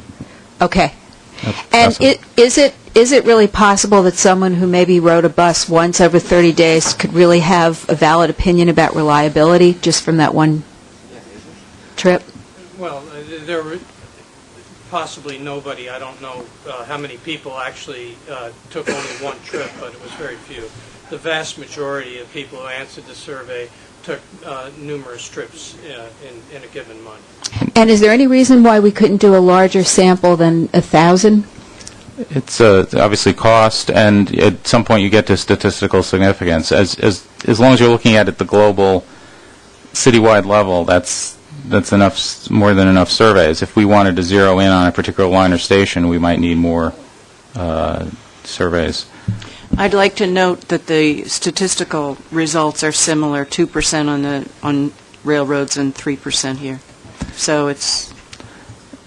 Okay. And is it really possible that someone who maybe rode a bus once every 30 days could really have a valid opinion about reliability just from that one trip? Well, there were possibly nobody. I don't know how many people actually took only one trip, but it was very few. The vast majority of people who answered the survey took numerous trips in a given month. And is there any reason why we couldn't do a larger sample than 1,000? It's obviously cost, and at some point you get to statistical significance. As long as you're looking at it at the global, citywide level, that's enough, more than enough surveys. If we wanted to zero in on a particular line or station, we might need more surveys. I'd like to note that the statistical results are similar, 2% on railroads and 3% here. So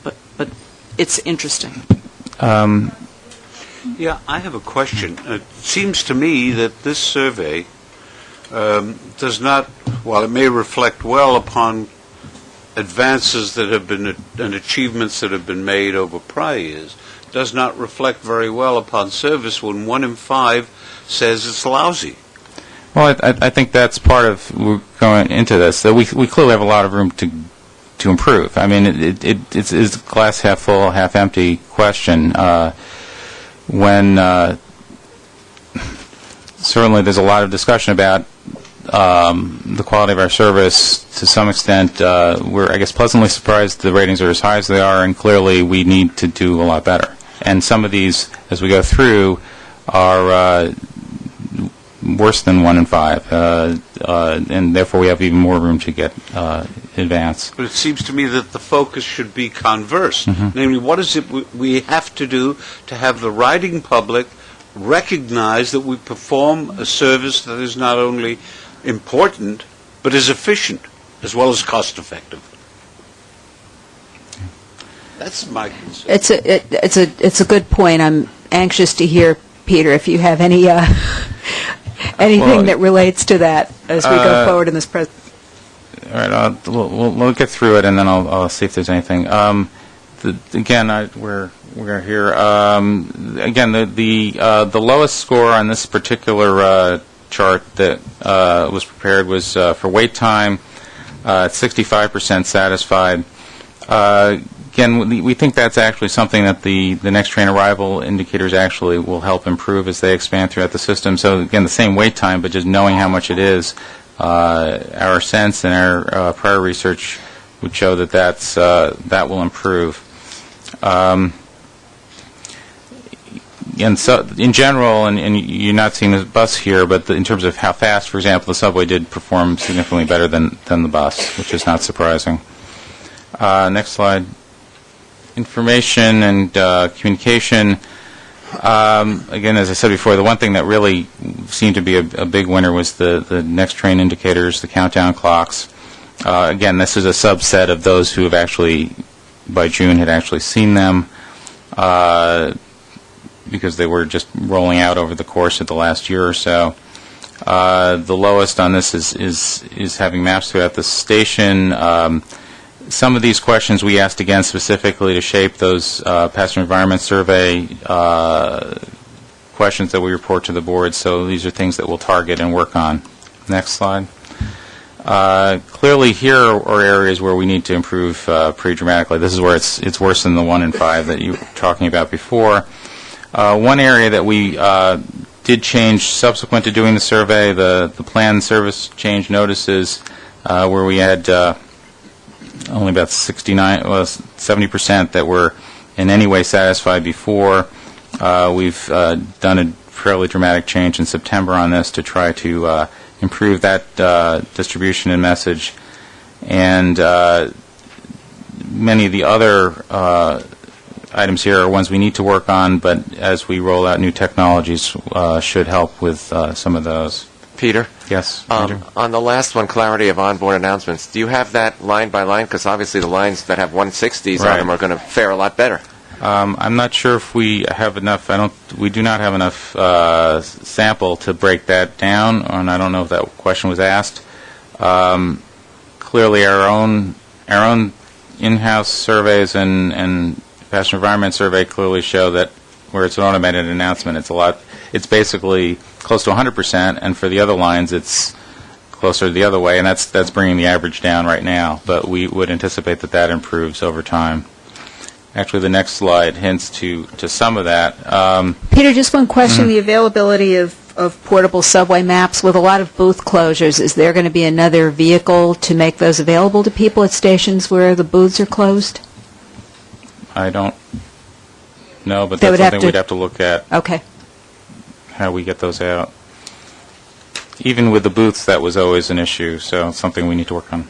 but it's interesting. Yeah, I have a question. It seems to me that this survey does not, while it may reflect well upon advances that have been and achievements that have been made over prior years, does not reflect very well upon service when 1 in 5 says it's lousy. Well, I think that's part of going into this. That we clearly have a lot of room to improve. I mean, it's a glass half full, half empty question. When certainly there's a lot of discussion about the quality of our service. To some extent, we're, I guess, pleasantly surprised the ratings are as high as they are, and clearly we need to do a lot better. And some of these, as we go through, are worse than 1 in 5, and therefore we have even more room to get advance. But it seems to me that the focus should be converse. Namely, what is it we have to do to have the riding public recognize that we perform a service that is not only important, but is efficient, as well as cost-effective. That's my concern. It's a good point. I'm anxious to hear, Peter, if you have any anything that relates to that as we go forward in this presentation. All right, we'll get through it, and then I'll see if there's anything. Again, we're here. Again, the lowest score on this particular chart that was prepared was for wait time, 65% satisfied. Again, we think that's actually something that the next train arrival indicators actually will help improve as they expand throughout the system. So again, the same wait time, but just knowing how much it is, our sense and our prior research would show that that will improve. And so, in general, and you're not seeing the bus here, but in terms of how fast, for example, the subway did perform significantly better than the bus, which is not surprising. Next slide. Information and communication. Again, as I said before, the one thing that really seemed to be a big winner was the next train indicators, the countdown clocks. Again, this is a subset of those who have actually, by June, had actually seen them, because they were just rolling out over the course of the last year or so. The lowest on this is having maps throughout the station. Some of these questions we asked again specifically to shape those passenger environment survey questions that we report to the board, so these are things that we'll target and work on. Next slide. Clearly here are areas where we need to improve pretty dramatically. This is where it's worse than the 1 in 5 that you were talking about before. One area that we did change subsequent to doing the survey, the planned service change notices, where we had only about 70% that were in any way satisfied before. We've done a fairly dramatic change in September on this to try to improve that distribution and message. And many of the other items here are ones we need to work on, but as we roll out new technologies, should help with some of those. Peter? Yes, Andrew? On the last one, clarity of onboard announcements, do you have that line by line? Because obviously the lines that have 160s on them are going to fare a lot better. I'm not sure if we have enough. We do not have enough sample to break that down, and I don't know if that question was asked. Clearly, our own in-house surveys and passenger environment survey clearly show that where it's an automated announcement, it's basically close to 100%, and for the other lines, it's closer the other way, and that's bringing the average down right now. But we would anticipate that improves over time. Actually, the next slide hints to some of that. Peter, just one question. The availability of portable subway maps with a lot of booth closures, is there going to be another vehicle to make those available to people at stations where the booths are closed? I don't know, but that's something we'd have to look at. Okay. How we get those out. Even with the booths, that was always an issue, so it's something we need to work on.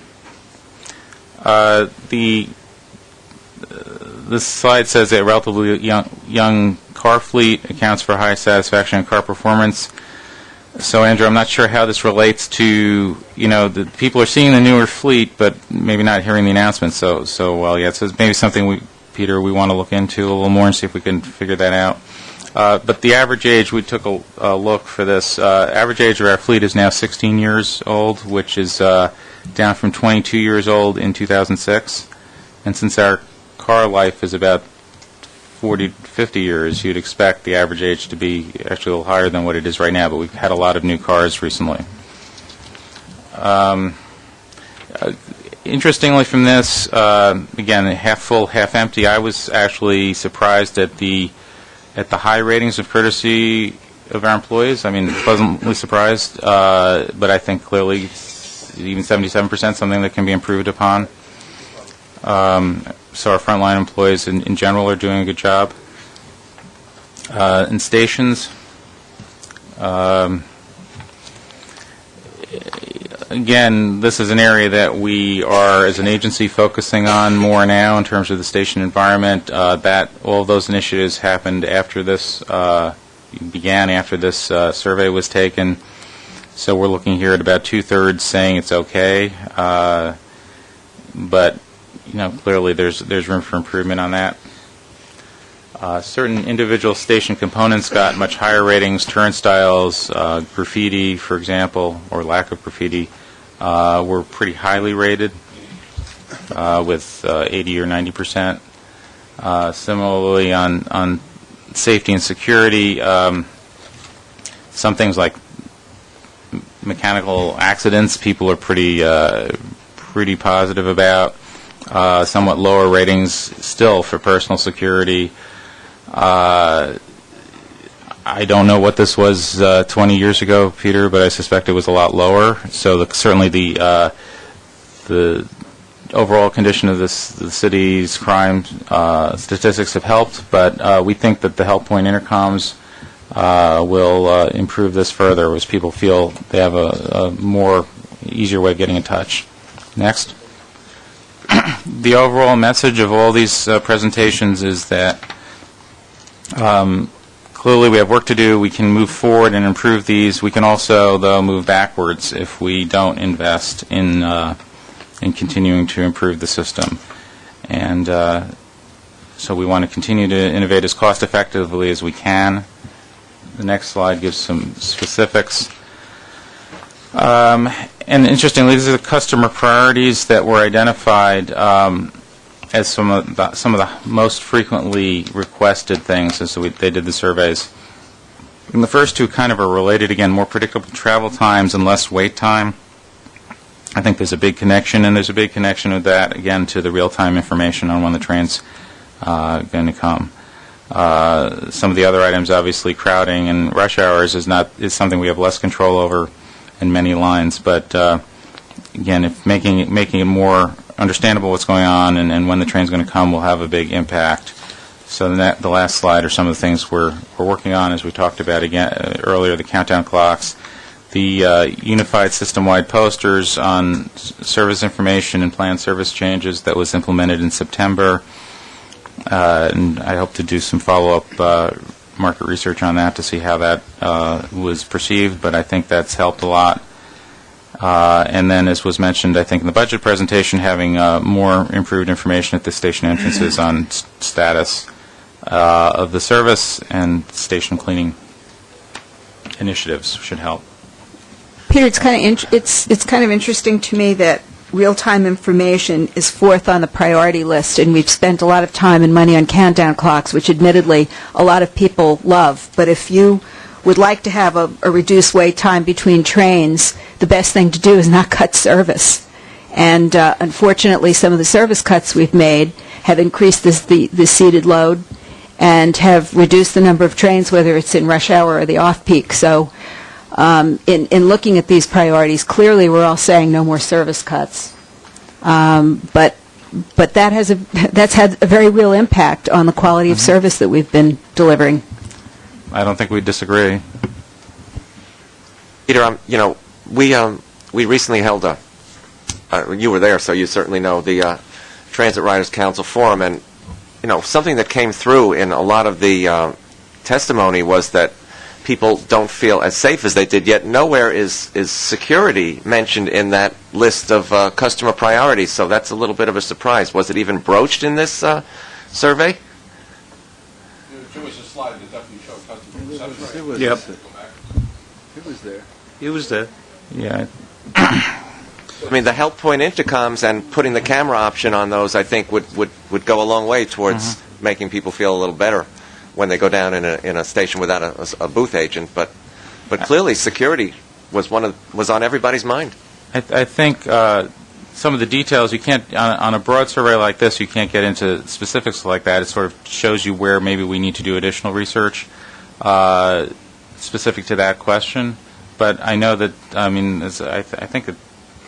This slide says a relatively young car fleet accounts for high satisfaction in car performance. So, Andrew, I'm not sure how this relates to, the people are seeing the newer fleet, but maybe not hearing the announcements so well yet. So it's maybe something Peter, we want to look into a little more and see if we can figure that out. But the average age, we took a look for this. Average age of our fleet is now 16 years old, which is down from 22 years old in 2006. And since our car life is about 40 to 50 years, you'd expect the average age to be actually a little higher than what it is right now, but we've had a lot of new cars recently. Interestingly from this, again, half full, half empty, I was actually surprised at the high ratings of courtesy of our employees. I mean, pleasantly surprised, but I think clearly even 77% something that can be improved upon. So our frontline employees in general are doing a good job. In stations, again, this is an area that we are, as an agency, focusing on more now in terms of the station environment. That all of those initiatives happened after this, began after this survey was taken. So we're looking here at about 2/3 saying it's okay, but clearly there's room for improvement on that. Certain individual station components got much higher ratings. Turnstiles, graffiti, for example, or lack of graffiti, were pretty highly rated, with 80 or 90%. Similarly, on safety and security, some things like mechanical accidents, people are pretty positive about. Somewhat lower ratings still for personal security. I don't know what this was 20 years ago, Peter, but I suspect it was a lot lower. So certainly the overall condition of the city's crime statistics have helped, but we think that the Help Point intercoms will improve this further as people feel they have a more easier way of getting in touch. Next. The overall message of all these presentations is that clearly we have work to do. We can move forward and improve these. We can also, though, move backwards if we don't invest in continuing to improve the system. And so we want to continue to innovate as cost effectively as we can. The next slide gives some specifics. And interestingly, these are the customer priorities that were identified as some of the most frequently requested things as they did the surveys. And the first two kind of are related, again, more predictable travel times and less wait time. I think there's a big connection, and there's a big connection with that, again, to the real-time information on when the train's going to come. Some of the other items, obviously, crowding and rush hours is something we have less control over in many lines, but again, if making it more understandable what's going on and when the train's going to come will have a big impact. So the last slide are some of the things we're working on, as we talked about again earlier, the countdown clocks, the unified system-wide posters on service information and planned service changes that was implemented in September. And I hope to do some follow-up market research on that to see how that was perceived, but I think that's helped a lot. And then, as was mentioned, I think in the budget presentation, having more improved information at the station entrances on status of the service and station cleaning initiatives should help. Peter, it's kind of interesting to me that real-time information is fourth on the priority list, and we've spent a lot of time and money on countdown clocks, which admittedly a lot of people love. But if you would like to have a reduced wait time between trains, the best thing to do is not cut service. And unfortunately, some of the service cuts we've made have increased the seated load and have reduced the number of trains, whether it's in rush hour or the off-peak. So in looking at these priorities, clearly we're all saying no more service cuts. But that's had a very real impact on the quality of service that we've been delivering. I don't think we disagree. Peter, we recently held you were there, so you certainly know the Transit Riders Council Forum, and something that came through in a lot of the testimony was that people don't feel as safe as they did, yet nowhere is security mentioned in that list of customer priorities, so that's a little bit of a surprise. Was it even broached in this survey? There was a slide that definitely showed customer perception. Yep. It was there. It was there. Yeah. I mean, the help point intercoms and putting the camera option on those, I think, would go a long way towards making people feel a little better when they go down in a station without a booth agent. But clearly, security was on everybody's mind. I think some of the details you can't on a broad survey like this, you can't get into specifics like that. It sort of shows you where maybe we need to do additional research specific to that question. But I know that I think that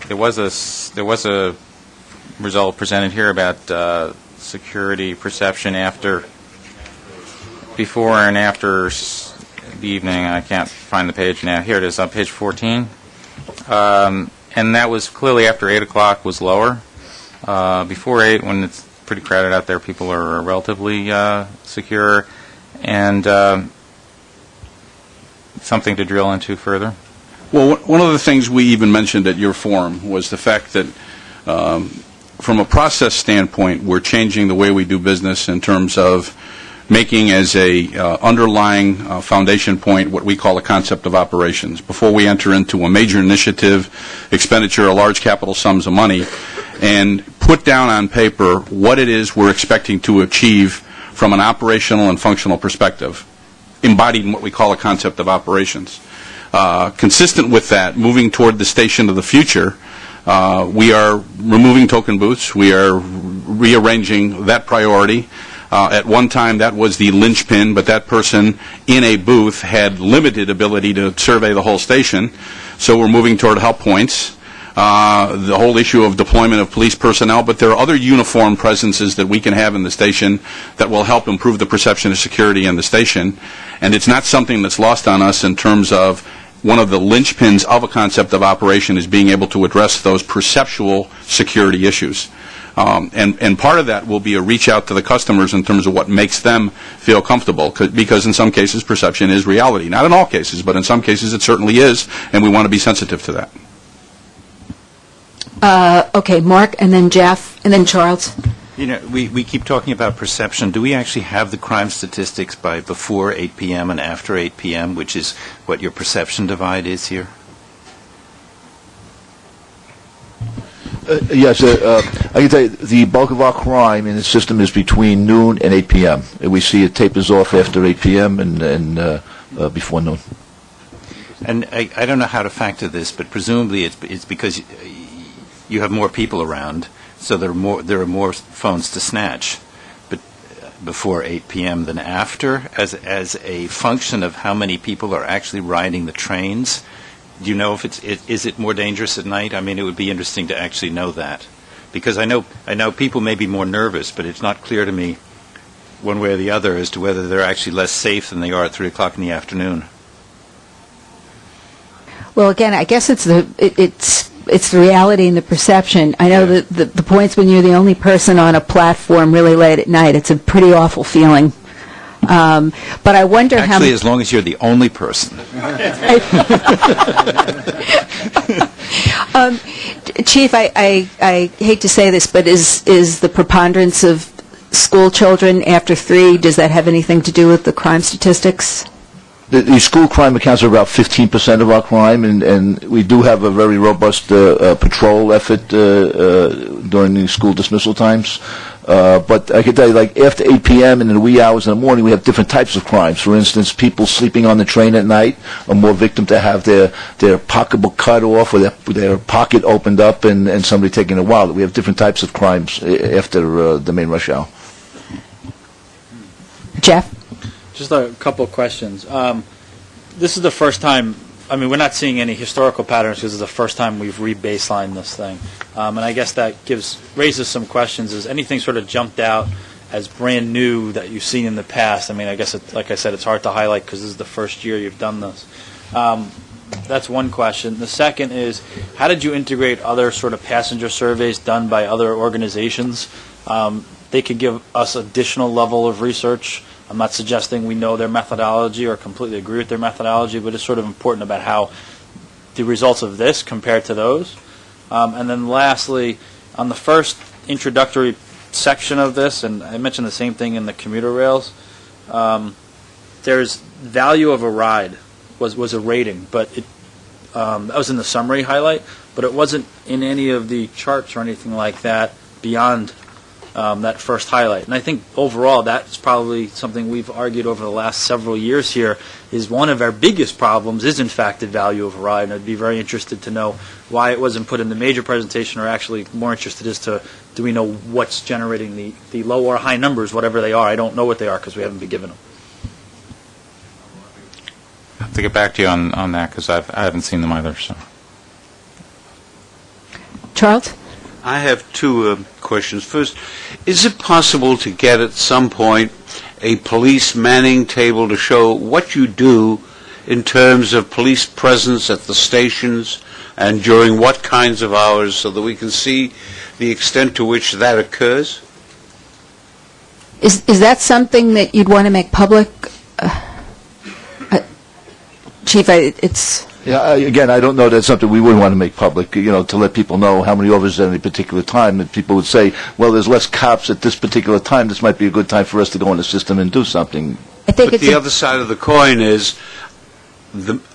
there was a result presented here about security perception before and after the evening. I can't find the page now. Here it is on page 14. And that was clearly after 8 o'clock was lower. Before 8, when it's pretty crowded out there, people are relatively secure. And something to drill into further? Well, one of the things we even mentioned at your forum was the fact that from a process standpoint, we're changing the way we do business in terms of making as a underlying foundation point what we call a concept of operations. Before we enter into a major initiative, expenditure of large capital sums of money, and put down on paper what it is we're expecting to achieve from an operational and functional perspective, embodied in what we call a concept of operations. Consistent with that, moving toward the station of the future, we are removing token booths. We are rearranging that priority. At one time, that was the linchpin, but that person in a booth had limited ability to survey the whole station. So we're moving toward help points. The whole issue of deployment of police personnel, but there are other uniform presences that we can have in the station that will help improve the perception of security in the station. And it's not something that's lost on us in terms of one of the linchpins of a concept of operation is being able to address those perceptual security issues. And part of that will be a reach out to the customers in terms of what makes them feel comfortable, because in some cases perception is reality. Not in all cases, but in some cases it certainly is, and we want to be sensitive to that. Okay, Mark, and then Jeff, and then Charles. You know, we keep talking about perception. Do we actually have the crime statistics by before 8 p.m. and after 8 p.m., which is what your perception divide is here? Yes, I can tell you the bulk of our crime in the system is between noon and 8 p.m. We see it tapers off after 8 p.m. and before noon. And I don't know how to factor this, but presumably it's because you have more people around, so there are more phones to snatch, but before 8 p.m. than after, as a function of how many people are actually riding the trains. Do you know if is it more dangerous at night? I mean, it would be interesting to actually know that, because I know people may be more nervous, but it's not clear to me one way or the other as to whether they're actually less safe than they are at 3 o'clock in the afternoon. Well, again, I guess it's the reality and the perception. I know that the points when you're the only person on a platform really late at night, it's a pretty awful feeling. But I wonder how... Actually, as long as you're the only person. Chief, I hate to say this, but is the preponderance of school children after 3, does that have anything to do with the crime statistics? The school crime accounts for about 15% of our crime, and we do have a very robust patrol effort during the school dismissal times. But I can tell you, like, after 8 p.m. and in the wee hours in the morning, we have different types of crimes. For instance, people sleeping on the train at night are more victim to have their pocketbook cut off or their pocket opened up and somebody taking a wallet. We have different types of crimes after the main rush hour. Jeff? Just a couple of questions. This is the first time, I mean, we're not seeing any historical patterns because it's the first time we've re-baselined this thing. And I guess that raises some questions. Is anything sort of jumped out as brand new that you've seen in the past? I mean, I guess, like I said, it's hard to highlight because this is the first year you've done this. That's one question. The second is, how did you integrate other sort of passenger surveys done by other organizations? They could give us additional level of research. I'm not suggesting we know their methodology or completely agree with their methodology, but it's sort of important about how the results of this compare to those. And then lastly, on the first introductory section of this, and I mentioned the same thing in the commuter rails, there's value of a ride was a rating, but that was in the summary highlight, but it wasn't in any of the charts or anything like that beyond that first highlight. And I think overall that's probably something we've argued over the last several years here, is one of our biggest problems is in fact the value of a ride. And I'd be very interested to know why it wasn't put in the major presentation, or actually more interested as to, do we know what's generating the low or high numbers, whatever they are. I don't know what they are because we haven't been given them. I have to get back to you on that because I haven't seen them either. So, Charles? I have two questions. First, is it possible to get at some point a police manning table to show what you do in terms of police presence at the stations and during what kinds of hours, so that we can see the extent to which that occurs? Is that something that you'd want to make public? Chief, it's... Yeah, again, I don't know that's something we would want to make public, to let people know how many officers at any particular time, that people would say, well, there's less cops at this particular time, this might be a good time for us to go in the system and do something. I think but the other side of the coin is,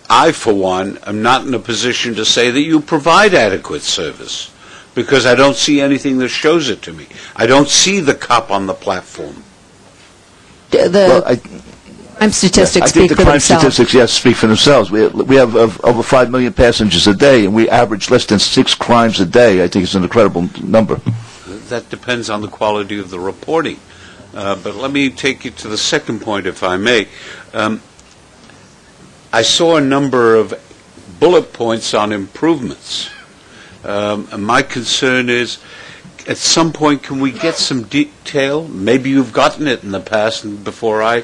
I, for one, am not in a position to say that you provide adequate service, because I don't see anything that shows it to me. I don't see the cop on the platform. Crime statistics I speak think the for crime themselves. statistics, yes, speak for themselves. We have over 5 million passengers a day, and we average less than 6 crimes a day. I think it's an incredible number. That depends on the quality of the reporting. But let me take you to the second point, if I may. I saw a number of bullet points on improvements. And my concern is, at some point, can we get some detail? Maybe you've gotten it in the past and before I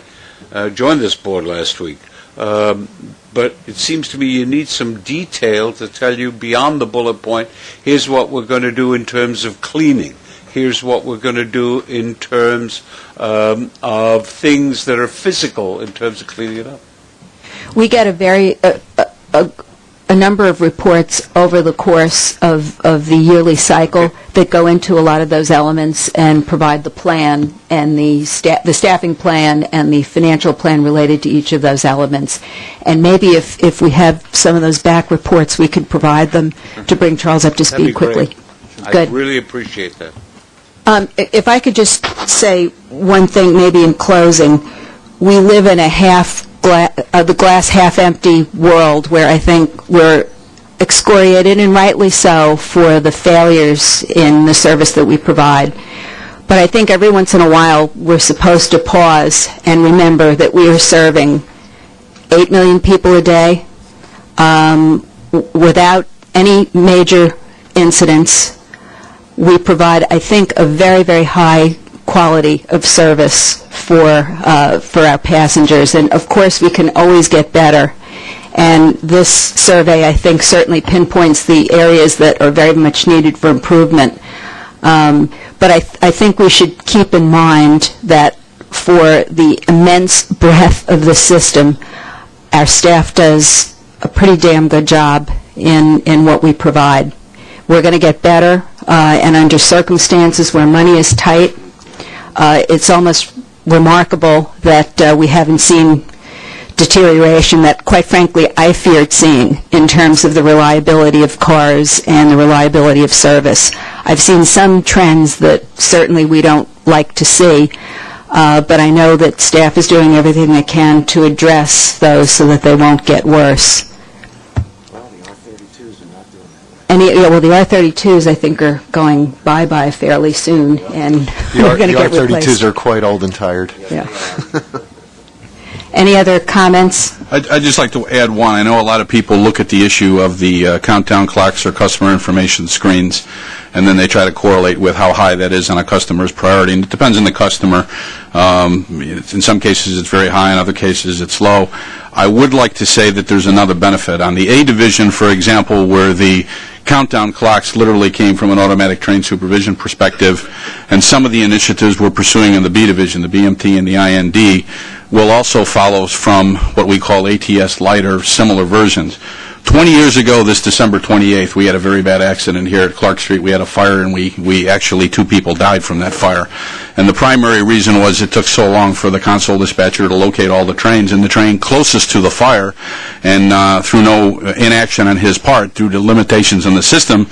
joined this board last week. But it seems to me you need some detail to tell you beyond the bullet point, here's what we're going to do in terms of cleaning. here's what we're going to do in terms of things that are physical in terms of cleaning it up? We get a number of reports over the course of the yearly cycle that go into a lot of those elements and provide the plan and the staffing plan and the financial plan related to each of those elements. And maybe if we have some of those back reports, we could provide them to bring Charles up to That'd be speed quickly. great. Good. I really appreciate that. If I could just say one thing maybe in closing, we live in a the glass half-empty world where I think we're excoriated, and rightly so, for the failures in the service that we provide. But I think every once in a while we're supposed to pause and remember that we are serving 8 million people a day without any major incidents. We provide, I think, a very, very high quality of service for our passengers. And of course, we can always get better. And this survey, I think, certainly pinpoints the areas that are very much needed for improvement. But I think we should keep in mind that for the immense breadth of the system, our staff does a pretty damn good job in what we provide. We're going to get better, and under circumstances where money is tight, it's almost remarkable that we haven't seen deterioration that, quite frankly, I feared seeing in terms of the reliability of cars and the reliability of service. I've seen some trends that certainly we don't like to see, but I know that staff is doing everything they can to address those so that they won't get worse. Well, the R32s, I think, are going bye-bye fairly soon, and we're going to get replaced. The R32s are quite old and tired. Yeah. Any other comments? I'd just like to add one. I know a lot of people look at the issue of the countdown clocks or customer information screens, and then they try to correlate with how high that is on a customer's priority. And it depends on the customer. In some cases, it's very high. In other cases, it's low. I would like to say that there's another benefit. On the A division, for example, where the countdown clocks literally came from an automatic train supervision perspective, and some of the initiatives we're pursuing in the B division, the BMT and the IND, will also follow from what we call ATS Lite or similar versions. 20 years ago, this December 28th, we had a very bad accident here at Clark Street. We had a fire, and we actually, 2 people died from that fire. And the primary reason was it took so long for the console dispatcher to locate all the trains, and the train closest to the fire, and through no inaction on his part, due to limitations in the system,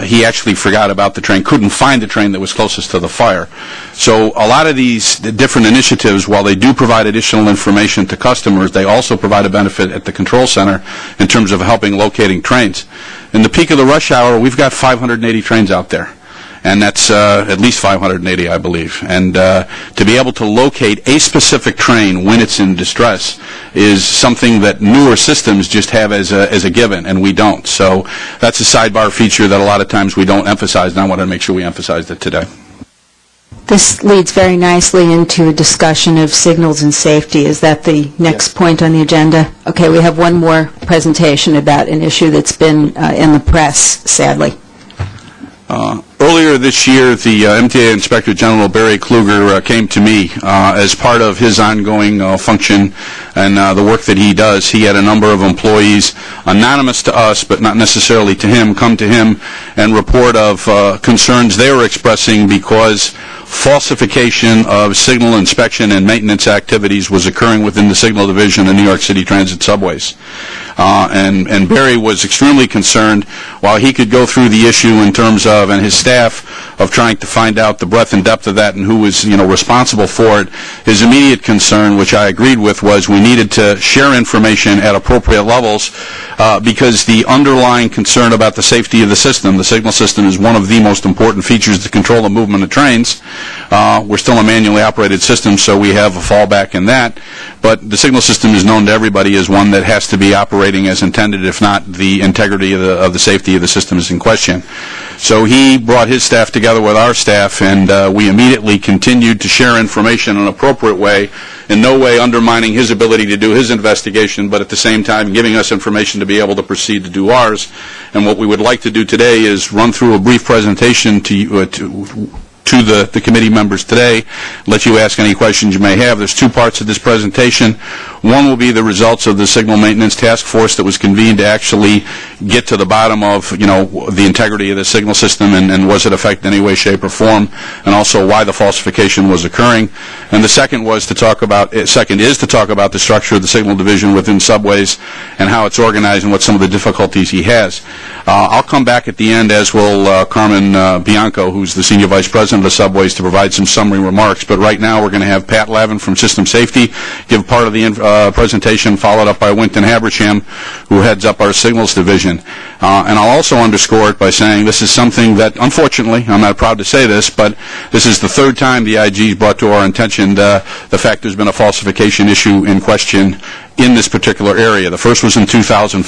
he actually forgot about the train, couldn't find the train that was closest to the fire. So a lot of these different initiatives, while they do provide additional information to customers, they also provide a benefit at the control center in terms of helping locating trains. In the peak of the rush hour, we've got 580 trains out there, and that's at least 580, I believe. And to be able to locate a specific train when it's in distress is something that newer systems just have as a given, and we don't. So that's a sidebar feature that a lot of times we don't emphasize, and I want to make sure we emphasized it today. This leads very nicely into a discussion of signals and safety. Is that the next point on the agenda? Okay, we have one more presentation about an issue that's been in the press, sadly. Earlier this year, the MTA Inspector General Barry Kluger came to me as part of his ongoing function and the work that he does. He had a number of employees, anonymous to us, but not necessarily to him, come to him and report of concerns they were expressing because falsification of signal inspection and maintenance activities was occurring within the Signal Division of New York City Transit subways. And Barry was extremely concerned, while he could go through the issue in terms of, and his staff, of trying to find out the breadth and depth of that and who was, responsible for it. His immediate concern, which I agreed with, was we needed to share information at appropriate levels because the underlying concern about the safety of the signal system is one of the most important features to control the movement of trains. We're still a manually operated system, so we have a fallback in that. But the signal system is known to everybody as one that has to be operating as intended. If not, the integrity of the safety of the system is in question. So he brought his staff together with our staff, and we immediately continued to share information in an appropriate way, in no way undermining his ability to do his investigation, but at the same time giving us information to be able to proceed to do ours. And what we would like to do today is run through a brief presentation to to the committee members today, let you ask any questions you may have. There's two parts of this presentation. One will be the results of the Signal Maintenance Task Force that was convened to actually get to the bottom of, the integrity of the signal system and was it affected in any way, shape, or form, and also why the falsification was occurring. And the second is to talk about the structure of the signal division within subways and how it's organized and what some of the difficulties he has. I'll come back at the end, as will Carmen Bianco, who's the Senior Vice President of Subways, to provide some summary remarks. But right now we're going to have Pat Lavin from System Safety give part of the presentation, followed up by Winton Habersham, who heads up our Signals Division. And I'll also underscore it by saying this is something that, unfortunately, I'm not proud to say this, but this is the third time the IG brought to our attention the fact there's been a falsification issue in question in this particular area. The first was in 2000.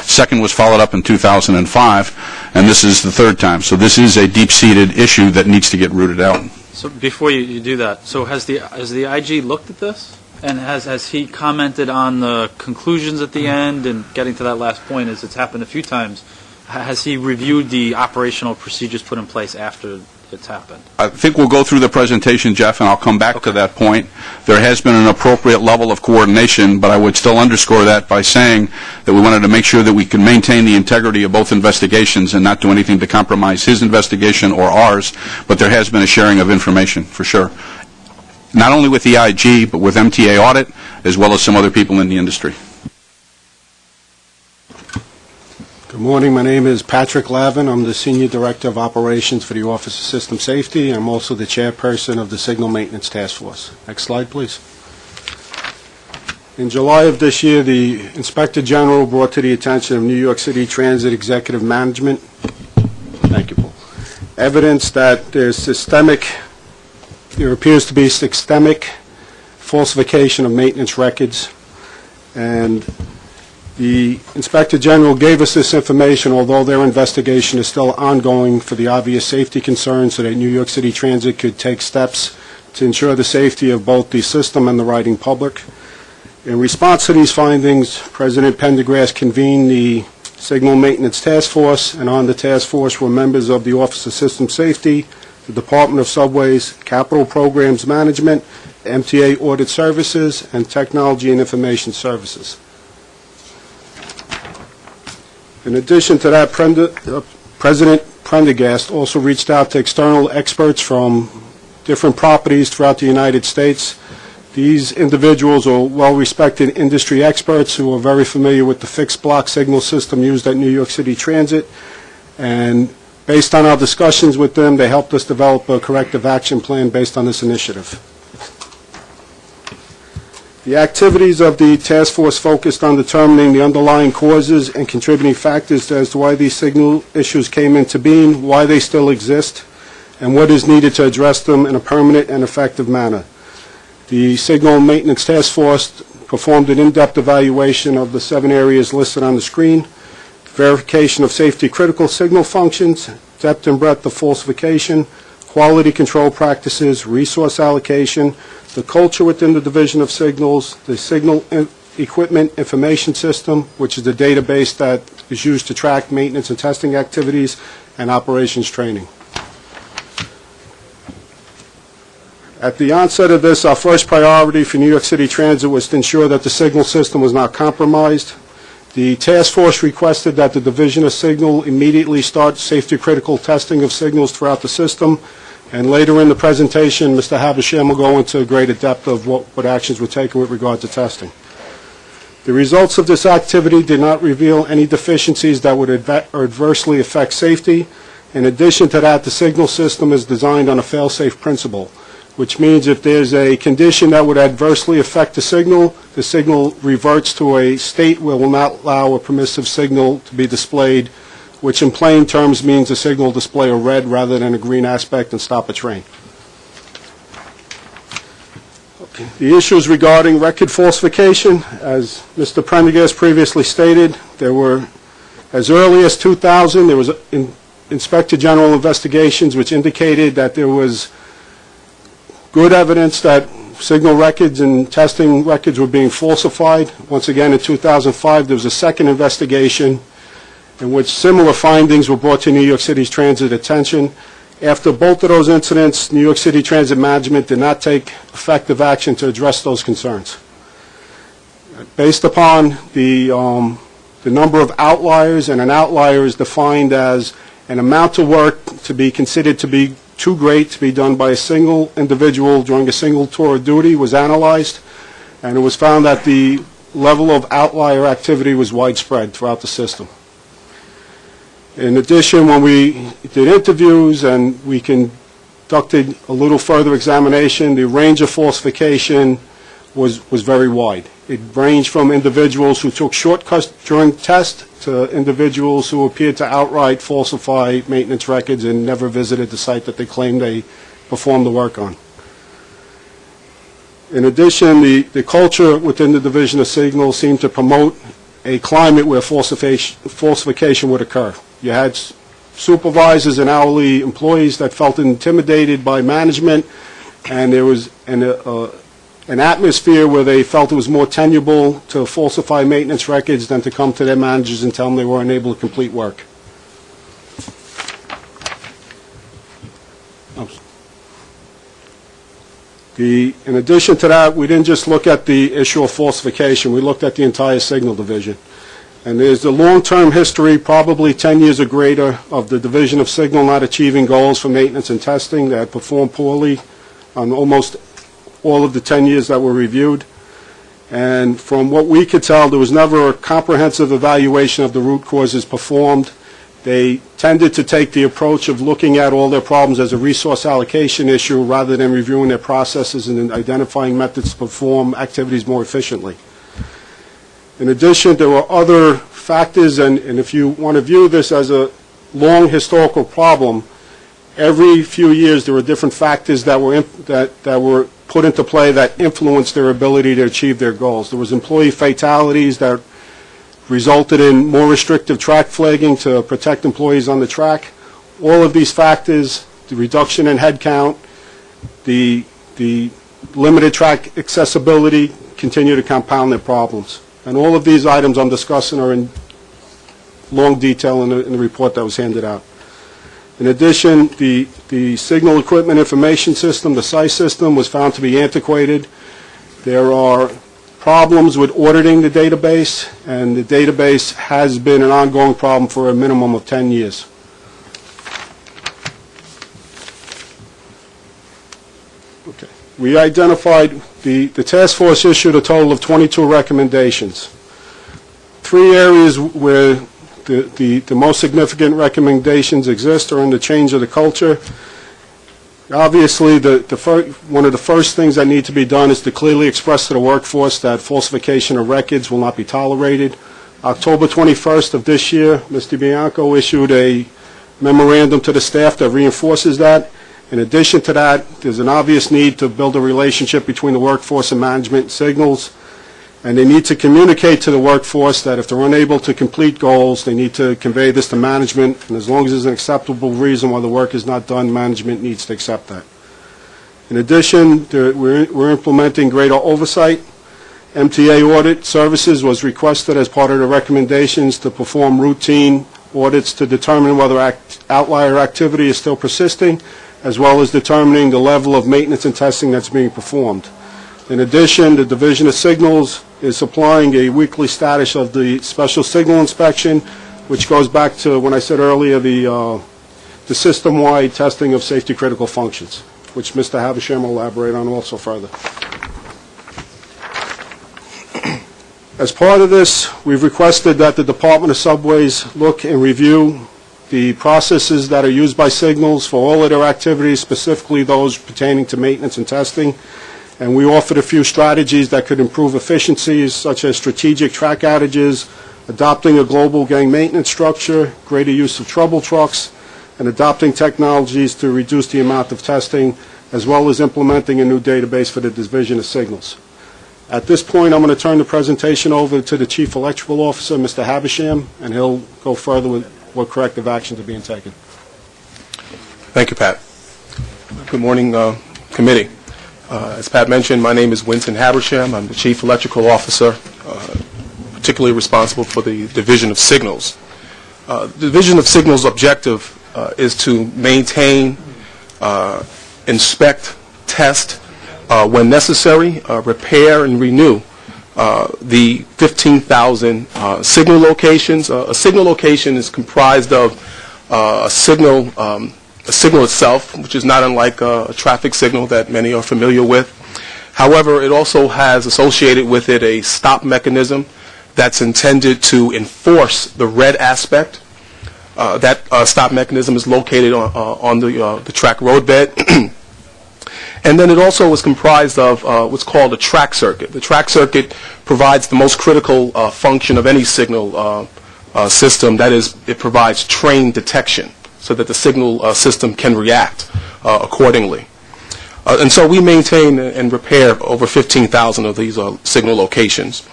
Second was followed up in 2005, and this is the third time. So this is a deep-seated issue that needs to get rooted out. So before you do that, so has the IG looked at this? And has he commented on the conclusions at the end? And getting to that last point, as it's happened a few times, has he reviewed the operational procedures put in place after it's happened? I think we'll go through the presentation, Jeff, and I'll come back to that point. There has been an appropriate level of coordination, but I would still underscore that by saying that we wanted to make sure that we can maintain the integrity of both investigations and not do anything to compromise his investigation or ours, but there has been a sharing of information, for sure. Not only with the IG, but with MTA Audit, as well as some other people in the industry. Good morning. My name is Patrick Lavin. I'm the Senior Director of Operations for the Office of System Safety. I'm also the Chairperson of the Signal Maintenance Task Force. Next slide, please. In July of this year, the Inspector General brought to the attention of New York City Transit Executive Management, thank you, Paul, evidence that there appears to be systemic falsification of maintenance records, and the Inspector General gave us this information, although their investigation is still ongoing, for the obvious safety concerns, so that New York City Transit could take steps to ensure the safety of both the system and the riding public. In response to these findings, President Pendergrass convened the Signal Maintenance Task Force, and on the task force were members of the Office of System Safety, the Department of Subways, Capital Programs Management, MTA Audit Services, and Technology and Information Services. In addition to that, President Prendergast also reached out to external experts from different properties throughout the United States. These individuals are well-respected industry experts who are very familiar with the fixed block signal system used at New York City Transit, and based on our discussions with them, they helped us develop a corrective action plan based on this initiative. The activities of the task force focused on determining the underlying causes and contributing factors as to why these signal issues came into being, why they still exist, and what is needed to address them in a permanent and effective manner. The Signal Maintenance Task Force performed an in-depth evaluation of the 7 areas listed on the screen: verification of safety-critical signal functions, depth and breadth of falsification, quality control practices, resource allocation, the culture within the Division of Signals, the Signal Equipment Information System, which is the database that is used to track maintenance and testing activities, and operations training. At the onset of this, our first priority for New York City Transit was to ensure that the signal system was not compromised. The task force requested that the Division of Signal immediately start safety-critical testing of signals throughout the system, and later in the presentation, Mr. Habersham will go into greater depth of what actions were taken with regard to testing. The results of this activity did not reveal any deficiencies that would adversely affect safety. In addition to that, the signal system is designed on a fail-safe principle, which means if there's a condition that would adversely affect the signal reverts to a state where it will not allow a permissive signal to be displayed, which in plain terms means the signal will display a red rather than a green aspect and stop a train. Okay. The issues regarding record falsification, as Mr. Prendergast previously stated, there were, as early as 2000, there was Inspector General investigations which indicated that there was good evidence that signal records and testing records were being falsified. Once again, in 2005, there was a second investigation in which similar findings were brought to New York City's transit attention. After both of those incidents, New York City Transit Management did not take effective action to address those concerns. Based upon the number of outliers, and an outlier is defined as an amount of work to be considered to be too great to be done by a single individual during a single tour of duty, was analyzed, and it was found that the level of outlier activity was widespread throughout the system. In addition, when we did interviews and we conducted a little further examination, the range of falsification was very wide. It ranged from individuals who took shortcuts during tests to individuals who appeared to outright falsify maintenance records and never visited the site that they claimed they performed the work on. In addition, the culture within the Division of Signals seemed to promote a climate where falsification would occur. You had supervisors and hourly employees that felt intimidated by management, and there was an atmosphere where they felt it was more tenable to falsify maintenance records than to come to their managers and tell them they were unable to complete work. In addition to that, we didn't just look at the issue of falsification, we looked at the entire signal division. And there's the long-term history, probably 10 years or greater, of the Division of Signal not achieving goals for maintenance and testing. They had performed poorly on almost all of the 10 years that were reviewed. And from what we could tell, there was never a comprehensive evaluation of the root causes performed. They tended to take the approach of looking at all their problems as a resource allocation issue rather than reviewing their processes and identifying methods to perform activities more efficiently. In addition, there were other factors, and if you want to view this as a long historical problem, every few years there were different factors that were put into play that influenced their ability to achieve their goals. There was employee fatalities that resulted in more restrictive track flagging to protect employees on the track. All of these factors, the reduction in headcount, the limited track accessibility, continue to compound their problems. And all of these items I'm discussing are in long detail in the report that was handed out. In addition, the Signal Equipment Information System, the SIS system, was found to be antiquated. There are problems with auditing the database, and the database has been an ongoing problem for a minimum of 10 years. Okay. We identified, the task force issued a total of 22 recommendations. 3 areas where the most significant recommendations exist are in the change of the culture. Obviously, one of the first things that need to be done is to clearly express to the workforce that falsification of records will not be tolerated. October 21st of this year, Mr. Bianco issued a memorandum to the staff that reinforces that. In addition to that, there's an obvious need to build a relationship between the workforce and management signals, and they need to communicate to the workforce that if they're unable to complete goals, they need to convey this to management, and as long as there's an acceptable reason why the work is not done, management needs to accept that. In addition, we're implementing greater oversight. MTA Audit Services was requested as part of the recommendations to perform routine audits to determine whether outlier activity is still persisting, as well as determining the level of maintenance and testing that's being performed. In addition, the Division of Signals is supplying a weekly status of the special signal inspection, which goes back to when I said earlier the system-wide testing of safety-critical functions, which Mr. Havisham will elaborate on also further. As part of this, we've requested that the Department of Subways look and review the processes that are used by Signals for all of their activities, specifically those pertaining to maintenance and testing. And we offered a few strategies that could improve efficiencies, such as strategic track outages, adopting a global gang maintenance structure, greater use of trouble trucks, and adopting technologies to reduce the amount of testing, as well as implementing a new database for the Division of Signals. At this point, I'm going to turn the presentation over to the Chief Electrical Officer, Mr. Havisham, and he'll go further with what corrective actions are being taken. Thank you, Pat. Good morning, committee. As Pat mentioned, my name is Winston Habersham. I'm the Chief Electrical Officer, particularly responsible for the Division of Signals. The Division of Signals' objective is to maintain inspect, test, when necessary, repair and renew the 15,000 signal locations. A signal location is comprised of a signal itself, which is not unlike a traffic signal that many are familiar with. However, it also has associated with it a stop mechanism that's intended to enforce the red aspect. That stop mechanism is located on the track roadbed. And then it also is comprised of what's called a track circuit. The track circuit provides the most critical function of any signal system. That is, it provides train detection so that the signal system can react accordingly. And so we maintain and repair over 15,000 of these signal locations.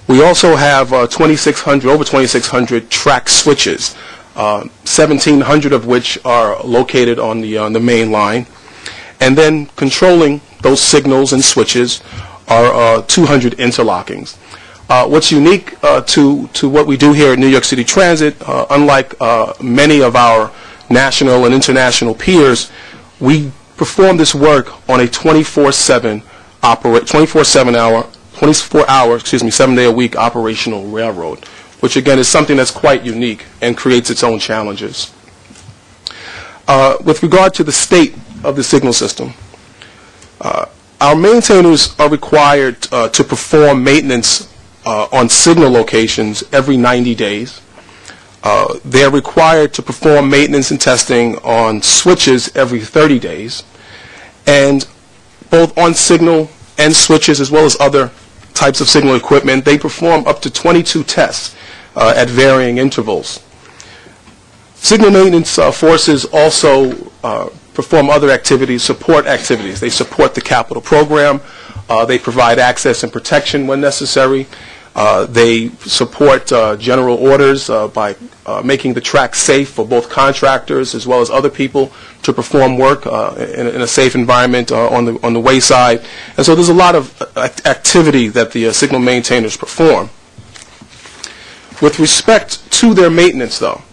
We also have over 2,600 track switches, 1,700 of which are located on the main line. And then controlling those signals and switches are 200 interlockings. What's unique to what we do here at New York City Transit, unlike many of our national and international peers, we perform this work on a 24/7 7-day-a-week operational railroad, which again is something that's quite unique and creates its own challenges. With regard to the state of the signal system, our maintainers are required to perform maintenance on signal locations every 90 days. They're required to perform maintenance and testing on switches every 30 days. And both on signal and switches, as well as other types of signal equipment, they perform up to 22 tests at varying intervals. Signal maintenance forces also perform other activities, support activities. They support the capital program. They provide access and protection when necessary. They support general orders by making the track safe for both contractors as well as other people to perform work in a safe environment on the wayside. And so there's a lot of activity that the signal maintainers perform. With respect to their maintenance, though,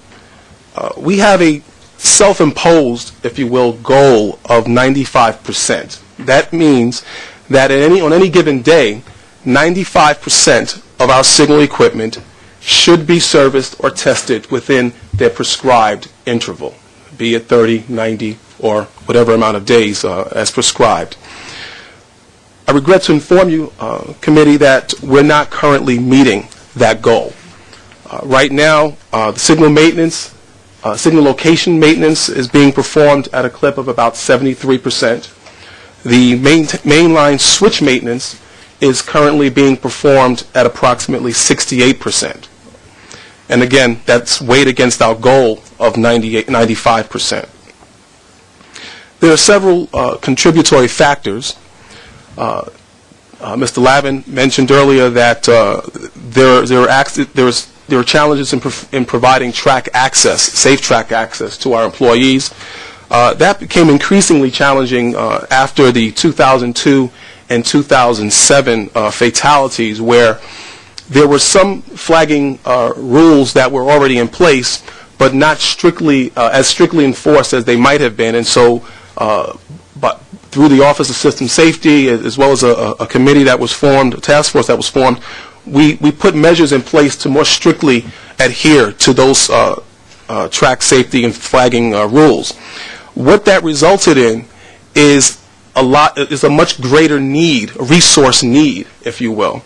we have a self-imposed, if you will, goal of 95%. That means that on any given day, 95% of our signal equipment should be serviced or tested within their prescribed interval, be it 30, 90, or whatever amount of days as prescribed. I regret to inform you, committee, that we're not currently meeting that goal. Right now, the signal maintenance, signal location maintenance is being performed at a clip of about 73%. The mainline switch maintenance is currently being performed at approximately 68%. And again, that's weighed against our goal of 95%. There are several contributory factors. Mr. Lavin mentioned earlier that there are challenges in providing track access, safe track access to our employees. That became increasingly challenging after the 2002 and 2007 fatalities, where there were some flagging rules that were already in place, but not as strictly enforced as they might have been. And so, but through the Office of System Safety, as well as a committee that was formed, a task force that was formed, we put measures in place to more strictly adhere to those track safety and flagging rules. What that resulted in is a much greater need, a resource need, if you will.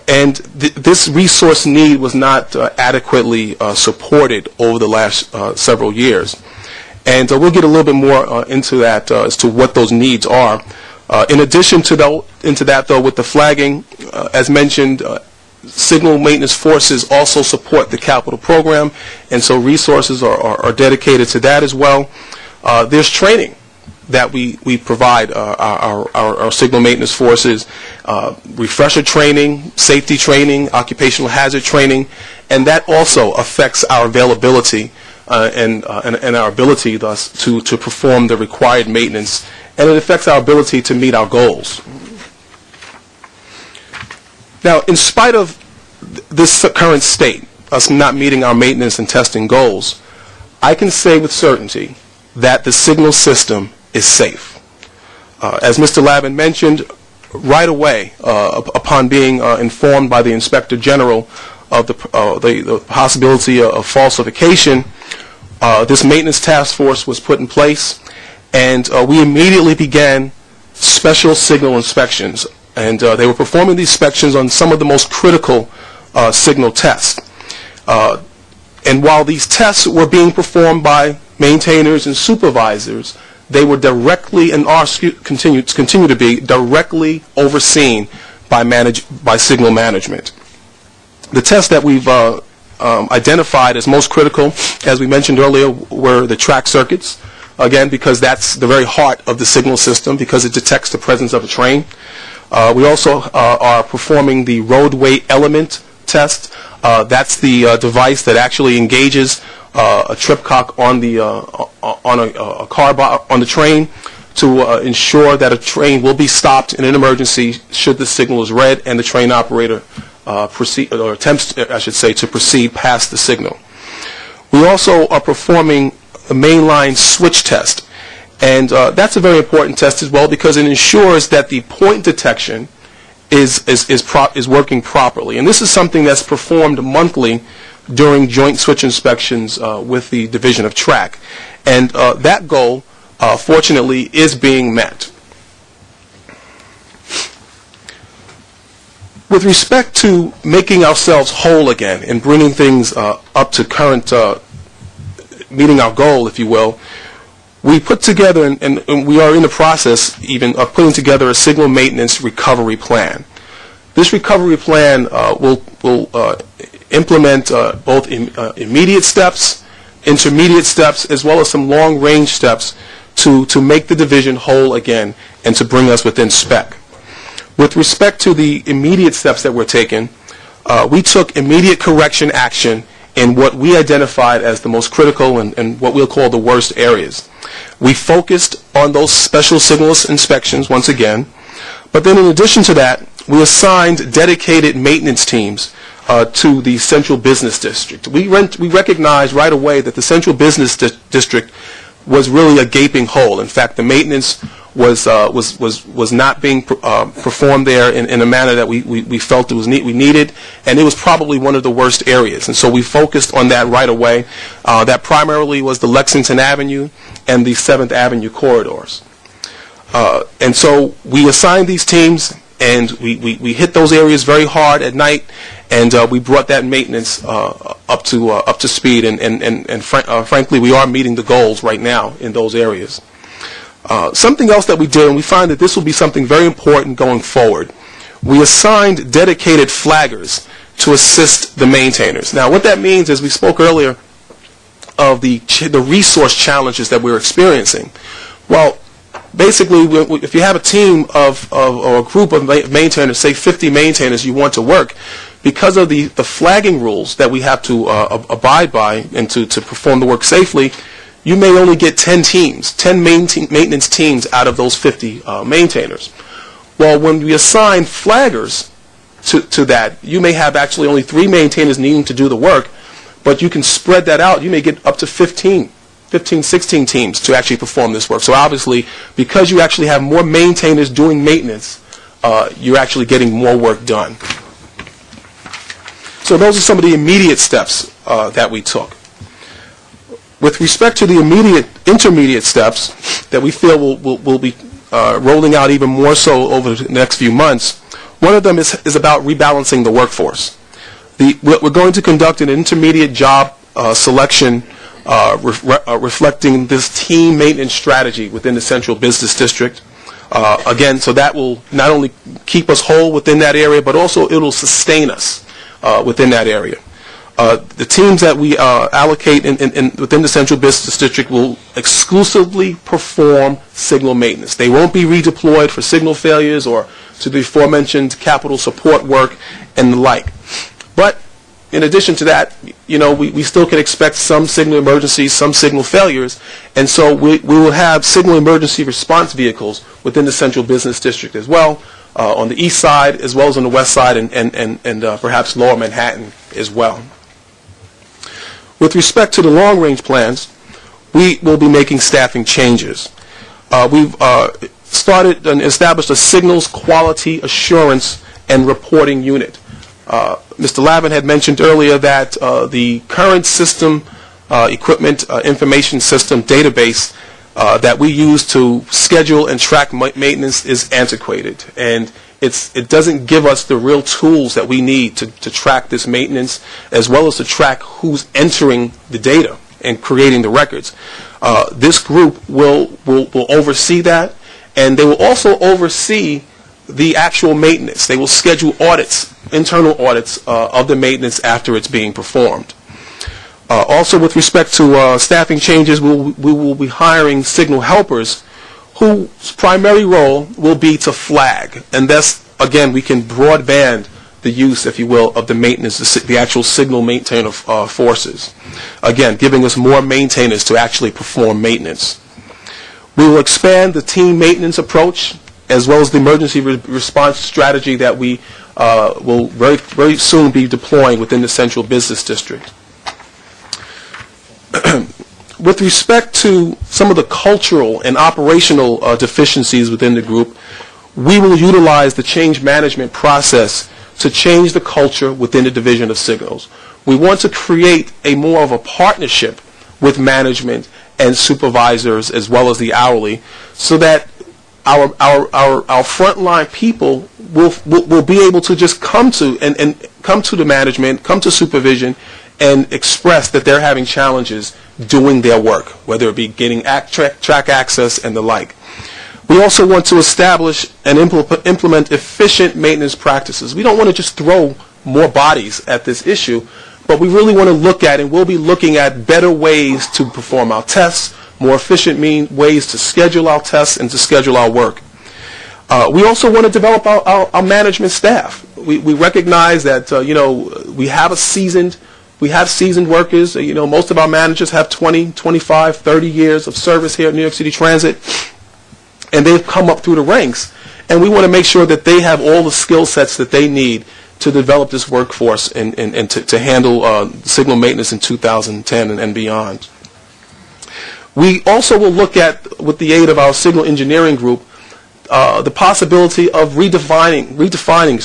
And this resource need was not adequately supported over the last several years. And we'll get a little bit more into that as to what those needs are. In addition to that, though, with the flagging, as mentioned, signal maintenance forces also support the capital program, and so resources are dedicated to that as well. There's training that we provide our signal maintenance forces, refresher training, safety training, occupational hazard training, and that also affects our availability and our ability, thus, to perform the required maintenance, and it affects our ability to meet our goals. Now, in spite of this current state, us not meeting our maintenance and testing goals, I can say with certainty that the signal system is safe. As Mr. Lavin mentioned, right away, upon being informed by the Inspector General of the possibility of falsification, this maintenance task force was put in place, and we immediately began special signal inspections. And they were performing these inspections on some of the most critical signal tests. And while these tests were being performed by maintainers and supervisors, they were directly and continue to be directly overseen by signal management. The tests that we've identified as most critical, as we mentioned earlier, were the track circuits, again, because that's the very heart of the signal system, because it detects the presence of a train. We also are performing the roadway element test. That's the device that actually engages a tripcock on the on the train to ensure that a train will be stopped in an emergency should the signal is red and the train operator attempts, I should say, to proceed past the signal. We also are performing a mainline switch test, and that's a very important test as well because it ensures that the point detection is working properly. And this is something that's performed monthly during joint switch inspections with the Division of Track. And that goal, fortunately, is being met. With respect to making ourselves whole again and bringing things up to current, meeting our goal, if you will, we put together, and we are in the process even of putting together a signal maintenance recovery plan. This recovery plan will implement both immediate steps, intermediate steps, as well as some long-range steps to make the division whole again and to bring us within spec. With respect to the immediate steps that we're taking, we took immediate correction action in what we identified as the most critical and what we'll call the worst areas. We focused on those special signal inspections once again, but then in addition to that, we assigned dedicated maintenance teams to the Central Business District. We recognized right away that the Central Business District was really a gaping hole. In fact, the maintenance was not being performed there in a manner that we felt we needed, and it was probably one of the worst areas. And so we focused on that right away. That primarily was the Lexington Avenue and the 7th Avenue corridors. And so we assigned these teams, and we hit those areas very hard at night, and we brought that maintenance up to speed. And frankly, we are meeting the goals right now in those areas. Something else that we did, and we find that this will be something very important going forward, we assigned dedicated flaggers to assist the maintainers. Now, what that means is we spoke earlier of the resource challenges that we're experiencing. Well, basically, if you have a team or a group of maintainers, say 50 maintainers you want to work, because of the flagging rules that we have to abide by and to perform the work safely, you may only get 10 maintenance teams out of those 50 maintainers. Well, when we assign flaggers to that, you may have actually only 3 maintainers needing to do the work, but you can spread that out. You may get up to 15, 16 teams to actually perform this work. So obviously, because you actually have more maintainers doing maintenance, you're actually getting more work done. So those are some of the immediate steps that we took. With respect to the intermediate steps that we feel will be rolling out even more so over the next few months, one of them is about rebalancing the workforce. We're going to conduct an intermediate job selection reflecting this team maintenance strategy within the Central Business District. Again, so that will not only keep us whole within that area, but also it will sustain us within that area. The teams that we allocate within the Central Business District will exclusively perform signal maintenance. They won't be redeployed for signal failures or to the aforementioned capital support work and the like. But in addition to that, we still can expect some signal emergencies, some signal failures, and so we will have signal emergency response vehicles within the Central Business District as well, on the east side as well as on the west side and perhaps lower Manhattan as well. With respect to the long-range plans, we will be making staffing changes. We've started and established a signals quality assurance and reporting unit. Mr. Lavin had mentioned earlier that the current system, equipment information system database that we use to schedule and track maintenance is antiquated, and it doesn't give us the real tools that we need to track this maintenance, as well as to track who's entering the data and creating the records. This group will oversee that, and they will also oversee the actual maintenance. They will schedule audits, internal audits of the maintenance after it's being performed. Also, with respect to staffing changes, we will be hiring signal helpers whose primary role will be to flag. And thus, again, we can broadband the use, if you will, of the maintenance, the actual signal maintainer forces. Again, giving us more maintainers to actually perform maintenance. We will expand the team maintenance approach, as well as the emergency response strategy that we will very soon be deploying within the Central Business District. With respect to some of the cultural and operational deficiencies within the group, we will utilize the change management process to change the culture within the Division of Signals. We want to create a more of a partnership with management and supervisors, as well as the hourly, so that our frontline people will be able to just come to the management, come to supervision, and express that they're having challenges doing their work, whether it be getting track access and the like. We also want to establish and implement efficient maintenance practices. We don't want to just throw more bodies at this issue, but we really want to look at, and we'll be looking at, better ways to perform our tests, more efficient ways to schedule our tests and to schedule our work. We also want to develop our management staff. We recognize that we have seasoned workers. Most of our managers have 20, 25, 30 years of service here at New York City Transit, and they've come up through the ranks. And we want to make sure that they have all the skill sets that they need to develop this workforce and to handle signal maintenance in 2010 and beyond. We also will look at, with the aid of our signal engineering group, the possibility of redefining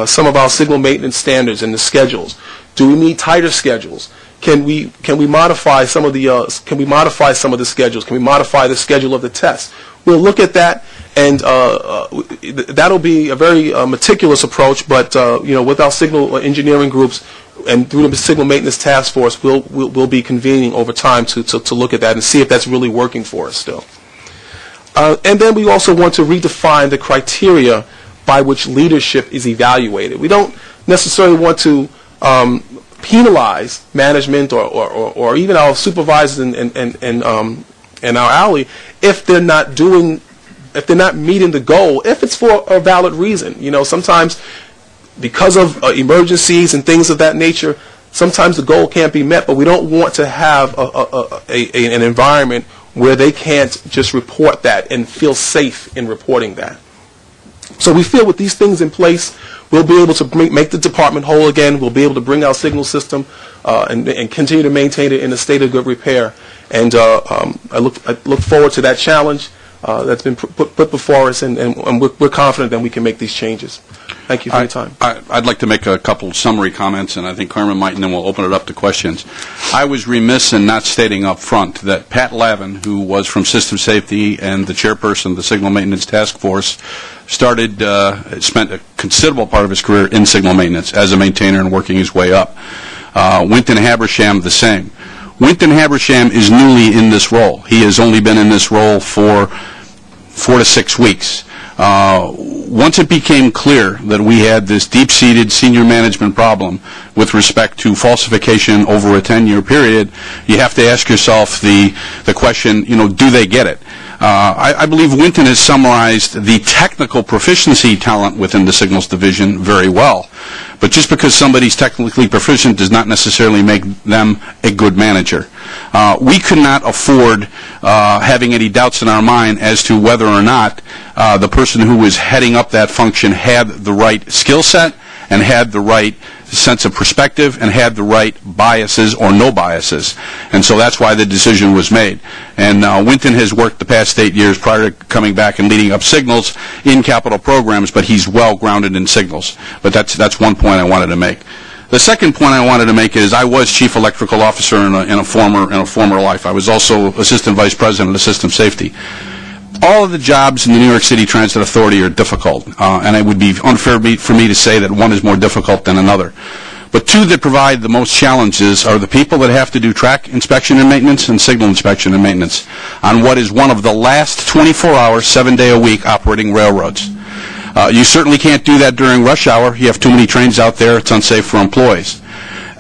some of our signal maintenance standards and the schedules. Do we need tighter schedules? Can we modify some of the schedules? Can we modify the schedule of the tests? We'll look at that, and that'll be a very meticulous approach. But with our signal engineering groups and through the signal maintenance task force, we'll be convening over time to look at that and see if that's really working for us still. And then we also want to redefine the criteria by which leadership is evaluated. We don't necessarily want to penalize management or even our supervisors and our hourly if they're not meeting the goal, if it's for a valid reason. Sometimes because of emergencies and things of that nature, sometimes the goal can't be met, but we don't want to have an environment where they can't just report that and feel safe in reporting that. So we feel with these things in place, we'll be able to make the department whole again. We'll be able to bring our signal system and continue to maintain it in a state of good repair. And I look forward to that challenge that's been put before us, and we're confident that we can make these changes. Thank you for your time. I'd like to make a couple summary comments, and I think Carmen might, and then we'll open it up to questions. I was remiss in not stating up front that Pat Lavin, who was from System Safety and the chairperson of the Signal Maintenance Task Force, spent a considerable part of his career in signal maintenance as a maintainer and working his way up. Wynton Habersham, the same. Wynton Habersham is newly in this role. He has only been in this role for 4 to 6 weeks. Once it became clear that we had this deep-seated senior management problem with respect to falsification over a 10-year period, you have to ask yourself the question, do they get it? I believe Wynton has summarized the technical proficiency talent within the Signals Division very well. But just because somebody's technically proficient does not necessarily make them a good manager. We could not afford having any doubts in our mind as to whether or not the person who was heading up that function had the right skill set and had the right sense of perspective and had the right biases or no biases. And so that's why the decision was made. And Winton has worked the past 8 years prior to coming back and leading up Signals in capital programs, but he's well grounded in Signals. But that's one point I wanted to make. The second point I wanted to make is I was chief electrical officer in a former life. I was also assistant vice president of system safety. All of the jobs in the New York City Transit Authority are difficult, and it would be unfair for me to say that one is more difficult than another. But two that provide the most challenges are the people that have to do track inspection and maintenance and signal inspection and maintenance on what is one of the last 24-hour, 7-day-a-week operating railroads. You certainly can't do that during rush hour. You have too many trains out there. It's unsafe for employees.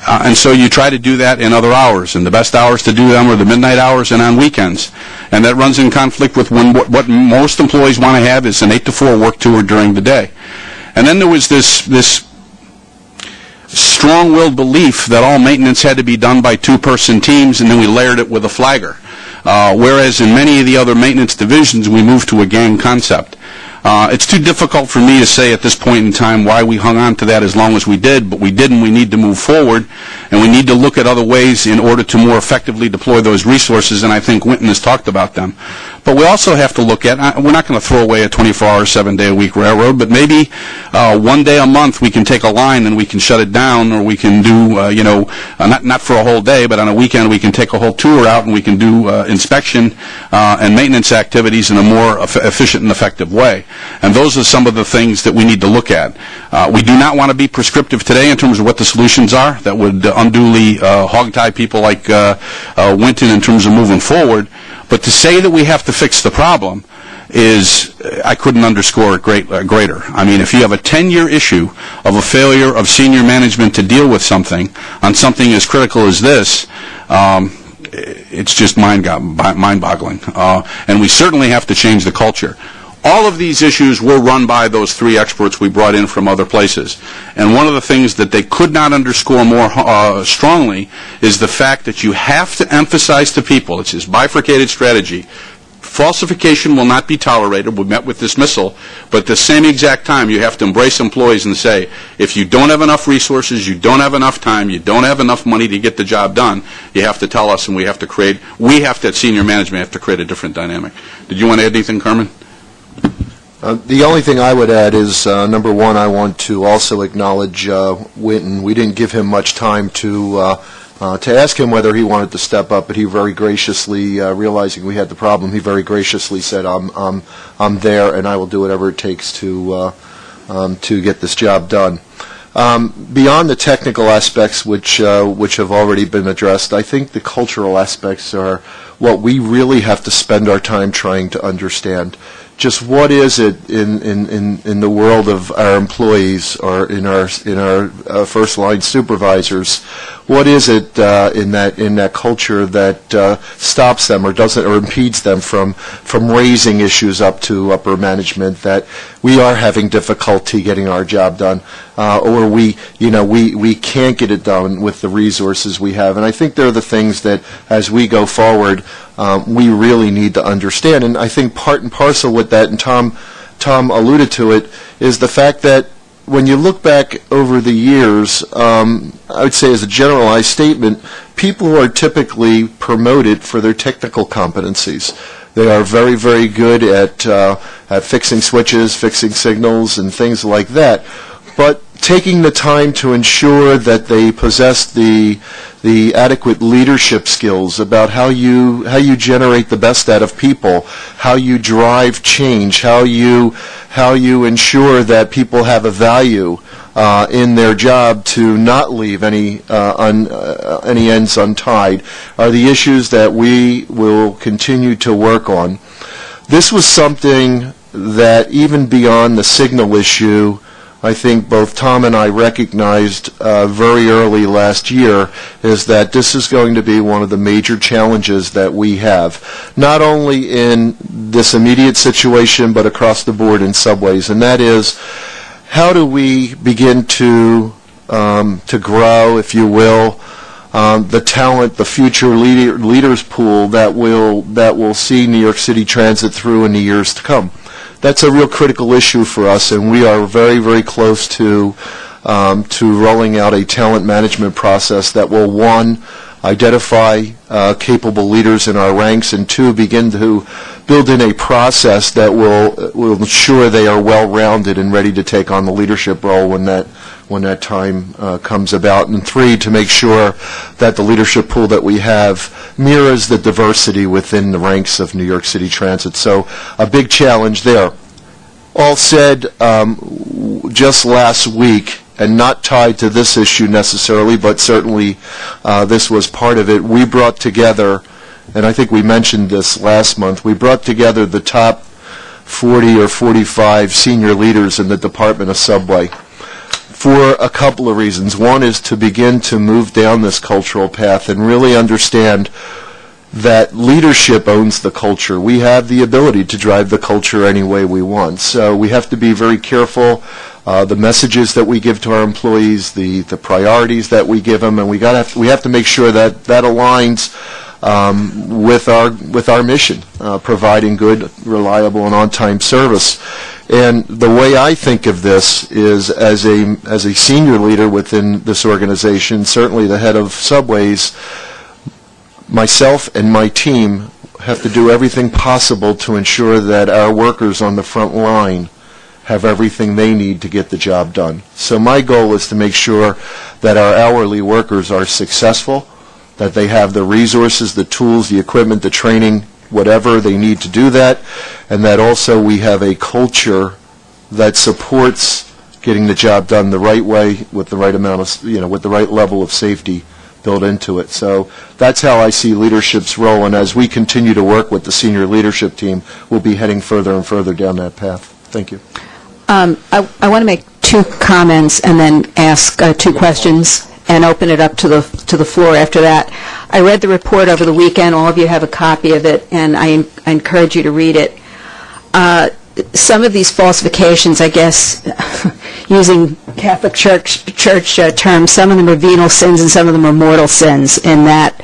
And so you try to do that in other hours, and the best hours to do them are the midnight hours and on weekends. And that runs in conflict with what most employees want to have is an 8 to 4 work tour during the day. And then there was this strong-willed belief that all maintenance had to be done by 2-person teams, and then we layered it with a flagger. Whereas in many of the other maintenance divisions, we moved to a gang concept. It's too difficult for me to say at this point in time why we hung on to that as long as we did, but we did, and we need to move forward, and we need to look at other ways in order to more effectively deploy those resources, and I think Winton has talked about them. But we also have to look at, we're not going to throw away a 24-hour, 7-day-a-week railroad, but maybe one day a month we can take a line and we can shut it down, or we can do, not for a whole day, but on a weekend we can take a whole tour out and we can do inspection and maintenance activities in a more efficient and effective way. And those are some of the things that we need to look at. We do not want to be prescriptive today in terms of what the solutions are that would unduly hog-tie people like Winton in terms of moving forward. But to say that we have to fix the problem is, I couldn't underscore it greater. I mean, if you have a 10-year issue of a failure of senior management to deal with something on something as critical as this, it's just mind-boggling. And we certainly have to change the culture. All of these issues were run by those 3 experts we brought in from other places. And one of the things that they could not underscore more strongly is the fact that you have to emphasize to people, it's this bifurcated strategy, falsification will not be tolerated. We met with dismissal. But at the same exact time, you have to embrace employees and say, if you don't have enough resources, you don't have enough time, you don't have enough money to get the job done, you have to tell us, and we have to at senior management, have to create a different dynamic. Did you want to add anything, Carmen? The only thing I would add is, number one, I want to also acknowledge Winton. We didn't give him much time to ask him whether he wanted to step up, but he very graciously, realizing we had the problem, he very graciously said, I'm there, and I will do whatever it takes to get this job done. Beyond the technical aspects, which have already been addressed, I think the cultural aspects are what we really have to spend our time trying to understand. Just what is it in the world of our employees or in our first line supervisors? What is it in that culture that stops them or doesn't or impedes them from raising issues up to upper management that we are having difficulty getting our job done, or we can't get it done with the resources we have? And I think they're the things that as we go forward, we really need to understand. And I think part and parcel with that, and Tom alluded to it, is the fact that when you look back over the years, I would say as a generalized statement, people who are typically promoted for their technical competencies. They are very, very good at fixing switches, fixing signals, and things like that. But taking the time to ensure that they possess the adequate leadership skills about how you generate the best out of people, how you drive change, how you ensure that people have a value in their job to not leave any ends untied, are the issues that we will continue to work on. This was something that even beyond the signal issue, I think both Tom and I recognized very early last year, is that this is going to be one of the major challenges that we have, not only in this immediate situation, but across the board in subways, and that is, how do we begin to grow, if you will, the talent, the future leaders pool that will see New York City Transit through in the years to come? That's a real critical issue for us, and we are very, very close to to rolling out a talent management process that will, one, identify capable leaders in our ranks, and two, begin to build in a process that will ensure they are well-rounded and ready to take on the leadership role when that time comes about, and three, to make sure that the leadership pool that we have mirrors the diversity within the ranks of New York City Transit. So a big challenge there. All said, just last week, and not tied to this issue necessarily, but certainly this was part of it, we brought together, and I think we mentioned this last month, we brought together the top 40 or 45 senior leaders in the Department of Subway for a couple of reasons. One is to begin to move down this cultural path and really understand that leadership owns the culture. We have the ability to drive the culture any way we want. So we have to be very careful, the messages that we give to our employees, the priorities that we give them, and we have to make sure that aligns with our mission, providing good, reliable, and on-time service. And the way I think of this is, as a senior leader within this organization, certainly the head of Subways, myself and my team have to do everything possible to ensure that our workers on the front line have everything they need to get the job done. So my goal is to make sure that our hourly workers are successful, that they have the resources, the tools, the equipment, the training, whatever they need to do that, and that also we have a culture that supports getting the job done the right way with the right amount of, with the right level of safety built into it. So that's how I see leadership's role, and as we continue to work with the senior leadership team, we'll be heading further and further down that path. Thank you. I want to make two comments and then ask two questions and open it up to the floor after that. I read the report over the weekend. All of you have a copy of it, and I encourage you to read it. Some of these falsifications, I guess, using Catholic Church terms, some of them are venial sins and some of them are mortal sins, in that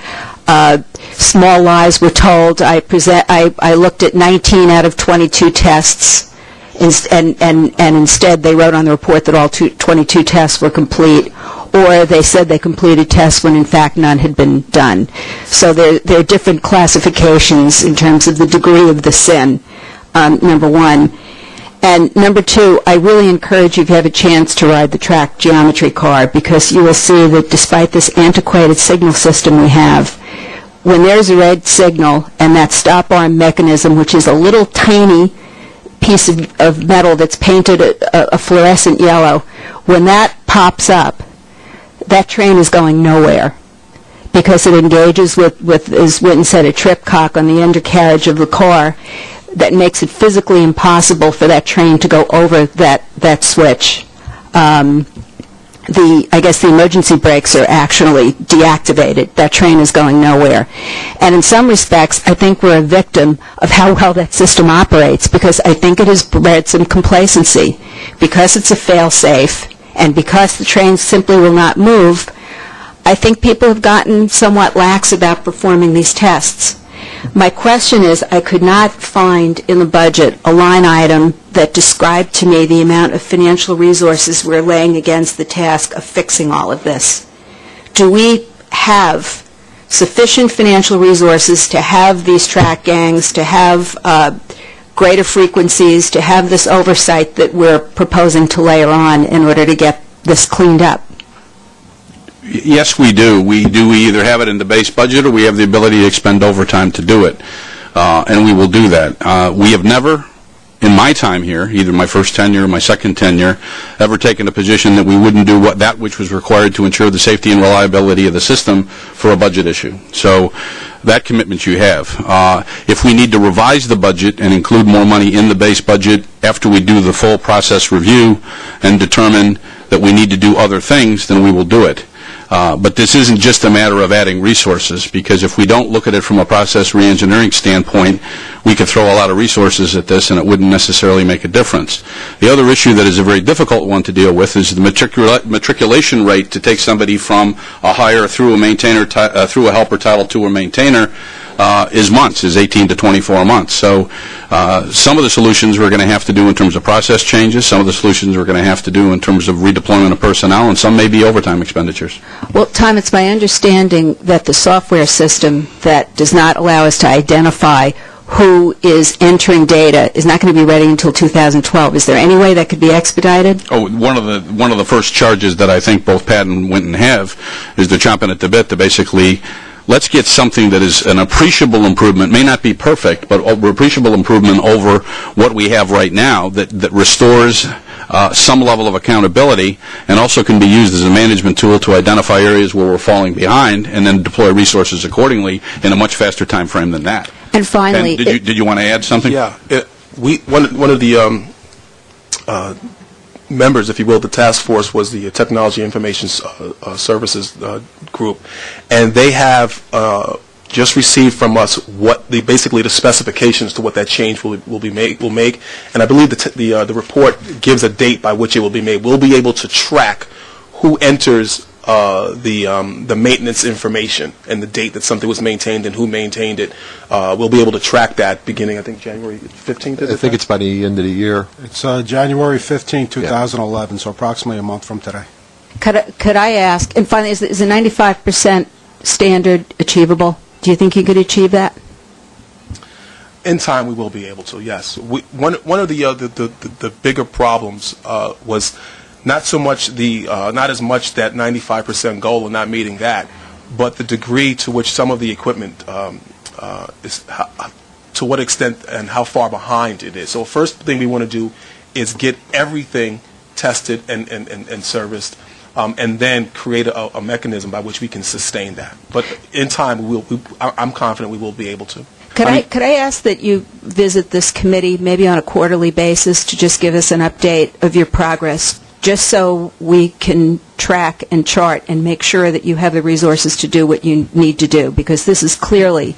small lies were told. I looked at 19 out of 22 tests, and instead they wrote on the report that all 22 tests were complete, or they said they completed tests when in fact none had been done. So there are different classifications in terms of the degree of the sin, number one. And number two, I really encourage you, if you have a chance, to ride the track geometry car, because you will see that despite this antiquated signal system we have, when there's a red signal and that stop arm mechanism, which is a little tiny piece of metal that's painted a fluorescent yellow, when that pops up, that train is going nowhere, because it engages with, as Witten said, a trip cock on the undercarriage of the car that makes it physically impossible for that train to go over that switch. I guess the emergency brakes are actually deactivated. That train is going nowhere. And in some respects, I think we're a victim of how well that system operates, because I think it has bred some complacency. Because it's a fail-safe, and because the trains simply will not move, I think people have gotten somewhat lax about performing these tests. My question is, I could not find in the budget a line item that described to me the amount of financial resources we're laying against the task of fixing all of this. Do we have sufficient financial resources to have these track gangs, to have greater frequencies, to have this oversight that we're proposing to layer on in order to get this cleaned up? Yes, we do. We either have it in the base budget or we have the ability to expend overtime to do it, and we will do that. We have never, in my time here, either my first tenure or my second tenure, ever taken a position that we wouldn't do that which was required to ensure the safety and reliability of the system for a budget issue. So that commitment you have. If we need to revise the budget and include more money in the base budget after we do the full process review and determine that we need to do other things, then we will do it. But this isn't just a matter of adding resources, because if we don't look at it from a process reengineering standpoint, we could throw a lot of resources at this and it wouldn't necessarily make a difference. The other issue that is a very difficult one to deal with is the matriculation rate to take somebody from a hire through a maintainer, through a helper Title II or maintainer is months, is 18 to 24 months. So some of the solutions we're going to have to do in terms of process changes, some of the solutions we're going to have to do in terms of redeployment of personnel, and some may be overtime expenditures. Well, Tom, it's my understanding that the software system that does not allow us to identify who is entering data is not going to be ready until 2012. Is there any way that could be expedited? Oh, one of the first charges that I think both Pat and Winton have is they're chomping at the bit to basically, let's get something that is an appreciable improvement, may not be perfect, but appreciable improvement over what we have right now that restores some level of accountability and also can be used as a management tool to identify areas where we're falling behind and then deploy resources accordingly in a much faster time frame than that. And finally, and did you want to add something? Yeah, one of the members, if you will, of the task force was the Technology Information Services group, and they have just received from us basically the specifications to what that change will make, and I believe the report gives a date by which it will be made. We'll be able to track who enters the maintenance information and the date that something was maintained and who maintained it. We'll be able to track that beginning, I think, January 15th. I think it's by the end of the year. It's January 15, 2011, so approximately a month from today. Could I ask, and finally, is a 95% standard achievable? Do you think you could achieve that? In time, we will be able to. Yes. One of the bigger problems was not so much not as much that 95% goal and not meeting that, but the degree to which some of the equipment is, to what extent and how far behind it is. So first thing we want to do is get everything tested and serviced, and then create a mechanism by which we can sustain that. But in time, I'm confident we will be able to. Could I ask that you visit this committee maybe on a quarterly basis to just give us an update of your progress, just so we can track and chart and make sure that you have the resources to do what you need to do, because this is clearly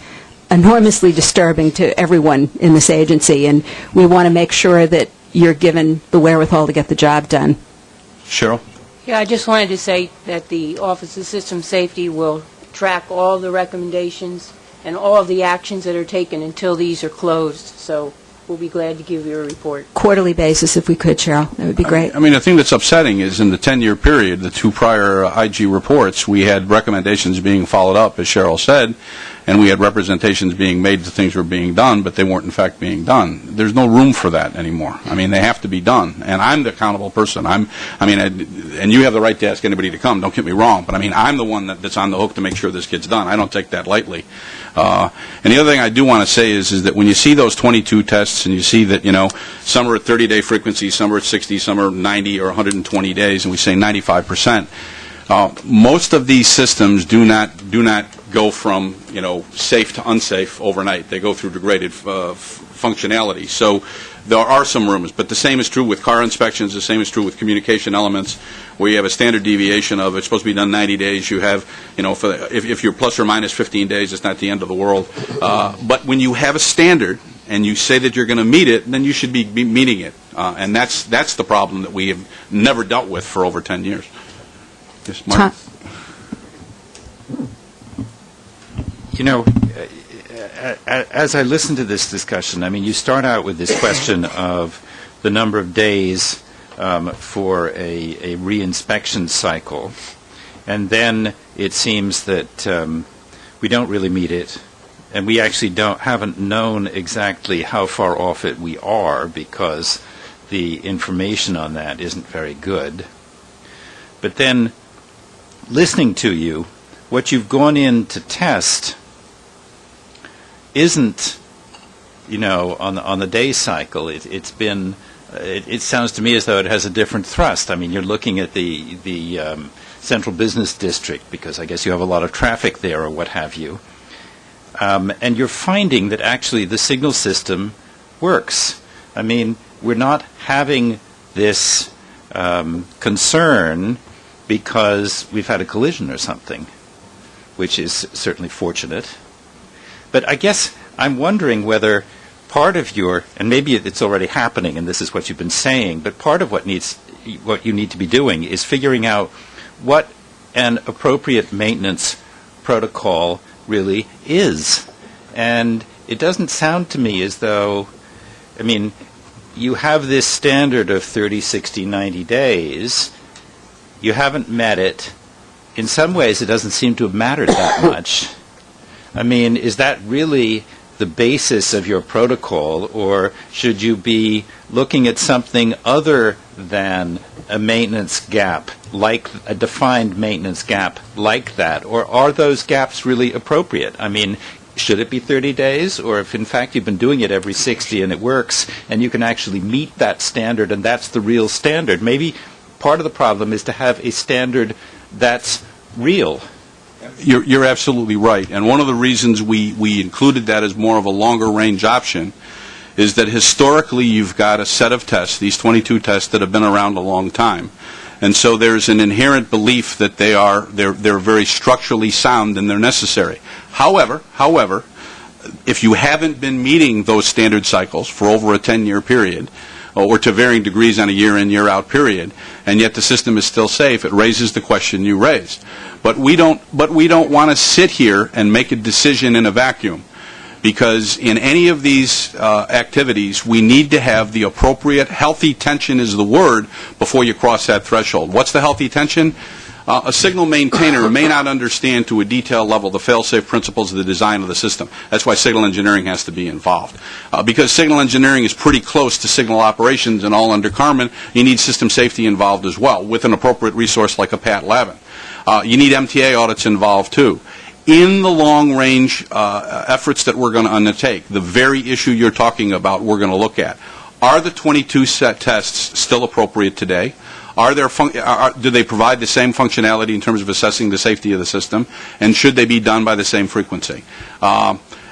enormously disturbing to everyone in this agency, and we want to make sure that you're given the wherewithal to get the job done. Cheryl? Yeah, I just wanted to say that the Office of System Safety will track all the recommendations and all of the actions that are taken until these are closed. So we'll be glad to give you a report. Quarterly basis, if we could, Cheryl. That would be great. I mean, the thing that's upsetting is in the 10-year period, the two prior IG reports, we had recommendations being followed up, as Cheryl said, and we had representations being made that things were being done, but they weren't in fact being done. There's no room for that anymore. I mean, they have to be done, and I'm the accountable person. And you have the right to ask anybody to come, don't get me wrong, but I mean, I'm the one that's on the hook to make sure this gets done. I don't take that lightly. And the other thing I do want to say is that when you see those 22 tests and you see that, some are at 30-day frequency, some are at 60, some are 90 or 120 days, and we say 95%, most of these systems do not go from, safe to unsafe overnight. They go through degraded functionality. So there are some rooms, but the same is true with car inspections, the same is true with communication elements, where you have a standard deviation of it's supposed to be done 90 days. You have, if you're plus or minus 15 days, it's not the end of the world. But when you have a standard and you say that you're going to meet it, then you should be meeting it. And that's the problem that we have never dealt with for over 10 years. Yes, Mark? As I listen to this discussion, I mean, you start out with this question of the number of days for a reinspection cycle, and then it seems that we don't really meet it, and we actually haven't known exactly how far off it we are because the information on that isn't very good. But then, listening to you, what you've gone in to test isn't, on the day cycle. It sounds to me as though it has a different thrust. I mean, you're looking at the central business district because I guess you have a lot of traffic there or what have you, and you're finding that actually the signal system works. I mean, we're not having this concern because we've had a collision or something, which is certainly fortunate. But I guess I'm wondering whether part of and maybe it's already happening and this is what you've been saying, but part of what you need to be doing is figuring out what an appropriate maintenance protocol really is. And it doesn't sound to me as though, I mean, you have this standard of 30, 60, 90 days. You haven't met it. In some ways, it doesn't seem to have mattered that much. I mean, is that really the basis of your protocol, or should you be looking at something other than a maintenance gap, like a defined maintenance gap like that? Or are those gaps really appropriate? I mean, should it be 30 days, or if in fact you've been doing it every 60 and it works, and you can actually meet that standard and that's the real standard? Maybe part of the problem is to have a standard that's real. You're absolutely right. And one of the reasons we included that as more of a longer range option is that historically you've got a set of tests, these 22 tests that have been around a long time. And so there's an inherent belief that they're very structurally sound and they're necessary. However, if you haven't been meeting those standard cycles for over a 10-year period, or to varying degrees on a year-in, year-out period, and yet the system is still safe, it raises the question you raised. But we don't want to sit here and make a decision in a vacuum, because in any of these activities, we need to have the appropriate healthy tension is the word before you cross that threshold. What's the healthy tension? A signal maintainer may not understand to a detailed level the fail-safe principles of the design of the system. That's why signal engineering has to be involved. Because signal engineering is pretty close to signal operations and all under Carmen, you need system safety involved as well, with an appropriate resource like a Pat Lavin. You need MTA audits involved too. In the long-range efforts that we're going to undertake, the very issue you're talking about we're going to look at. Are the 22 set tests still appropriate today? Do they provide the same functionality in terms of assessing the safety of the system? And should they be done by the same frequency?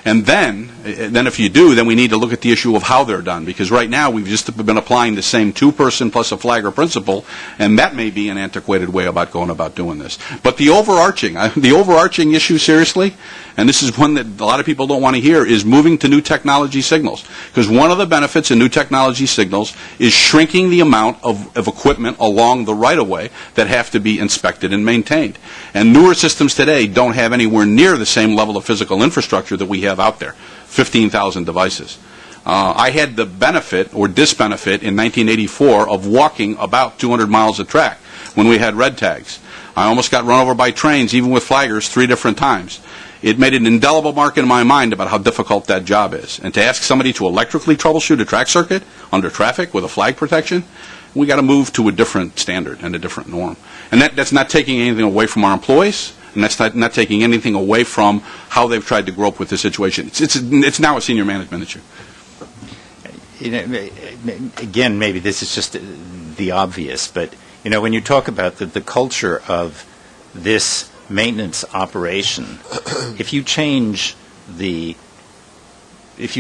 And then if you do, then we need to look at the issue of how they're done, because right now we've just been applying the same two-person plus a flagger principle, and that may be an antiquated way about going about doing this. But the overarching issue, seriously, and this is one that a lot of people don't want to hear, is moving to new technology signals. Because one of the benefits of new technology signals is shrinking the amount of equipment along the right-of-way that have to be inspected and maintained. And newer systems today don't have anywhere near the same level of physical infrastructure that we have out there, 15,000 devices. I had the benefit or disbenefit in 1984 of walking about 200 miles of track when we had red tags. I almost got run over by trains, even with flaggers, 3 different times. It made an indelible mark in my mind about how difficult that job is. And to ask somebody to electrically troubleshoot a track circuit under traffic with a flag protection, we got to move to a different standard and a different norm. And that's not taking anything away from our employees, and that's not taking anything away from how they've tried to grope with the situation. It's now a senior management issue. Again, maybe this is just the obvious, but when you talk about the culture of this maintenance operation, if you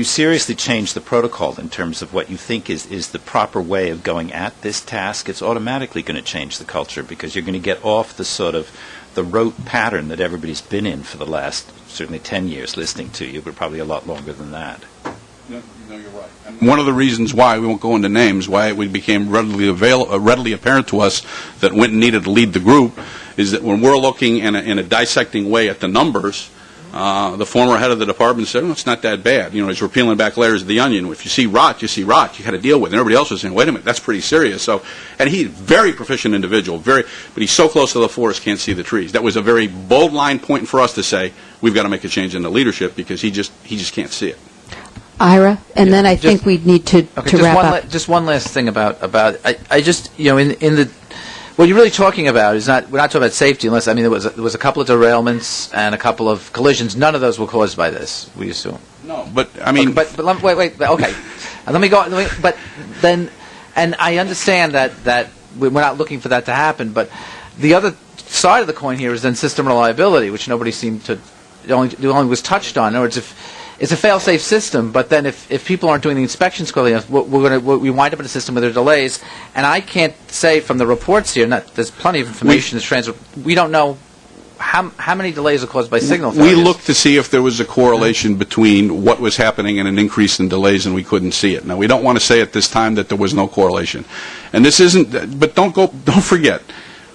seriously change the protocol in terms of what you think is the proper way of going at this task, it's automatically going to change the culture, because you're going to get off the sort of the rote pattern that everybody's been in for the last certainly 10 years listening to you, but probably a lot longer than that. No, you're right. One of the reasons why, we won't go into names, why it became readily apparent to us that Winton needed to lead the group is that when we're looking in a dissecting way at the numbers, the former head of the department said, it's not that bad. As we're peeling back layers of the onion, if you see rot, you see rot. You got to deal with it. And everybody else was saying, wait a minute, that's pretty serious. So, and he's a very proficient individual, but he's so close to the forest, can't see the trees. That was a very bold line point for us to say, we've got to make a change in the leadership, because he just can't see it. Ira, and then I think we need to wrap up. Just one last thing about I just in the what you're really talking about is we're not talking about safety, unless there was a couple of derailments and a couple of collisions. None of those were caused by this, we assume. No, but I mean, okay, but wait, okay. Let me go. But then, and I understand that we're not looking for that to happen. But the other side of the coin here is then system reliability, which nobody seemed to only was touched on. In other words, if it's a fail-safe system, but then if people aren't doing the inspections quickly enough, we wind up in a system where there are delays. And I can't say from the reports here, there's plenty of information that's transferred. We don't know how many delays are caused by signal failures. We looked to see if there was a correlation between what was happening and an increase in delays, and we couldn't see it. Now, we don't want to say at this time that there was no correlation. And this isn't, but don't forget,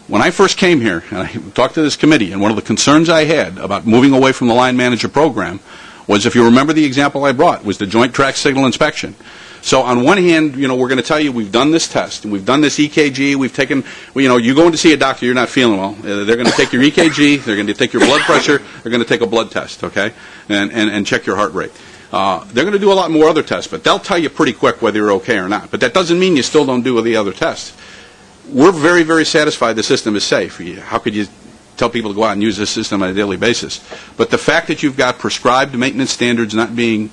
when I first came here, and I talked to this committee, and one of the concerns I had about moving away from the line manager program was, if you remember the example I brought, was the joint track signal inspection. So on one hand, we're going to tell you we've done this test, and we've done this EKG, we've taken, you're going to see a doctor, you're not feeling well. They're going to take your EKG, they're going to take your blood pressure, they're going to take a blood test, okay, and check your heart rate. They're going to do a lot more other tests, but they'll tell you pretty quick whether you're okay or not. But that doesn't mean you still don't do the other tests. We're very, very satisfied the system is safe. How could you tell people to go out and use this system on a daily basis? But the fact that you've got prescribed maintenance standards not being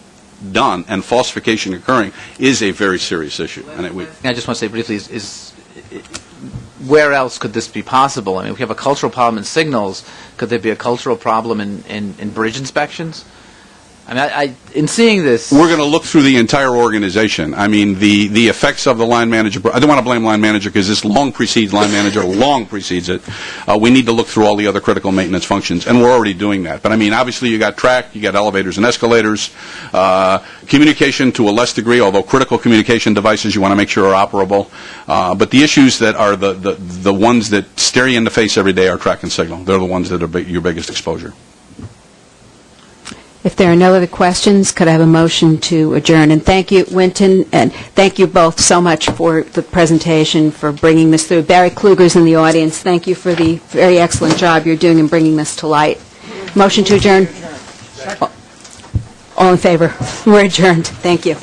done and falsification occurring is a very serious issue. And I just want to say briefly, is where else could this be possible? I mean, if we have a cultural problem in signals, could there be a cultural problem in bridge inspections? I mean, in seeing this... We're going to look through the entire organization. I mean, the effects of the line manager... I don't want to blame line manager because this long precedes line manager, long precedes it. We need to look through all the other critical maintenance functions, and we're already doing that. But, I mean, obviously you got track, you got elevators and escalators, communication to a less degree, although critical communication devices you want to make sure are operable. But the issues that are the ones that stare you in the face every day are track and signal. They're the ones that are your biggest exposure. If there are no other questions, could I have a motion to adjourn? And thank you, Winton, and thank you both so much for the presentation, for bringing this through. Barry Kluger's in the audience. Thank you for the very excellent job you're doing in bringing this to light. Motion to adjourn? All in favor? We're adjourned. Thank you.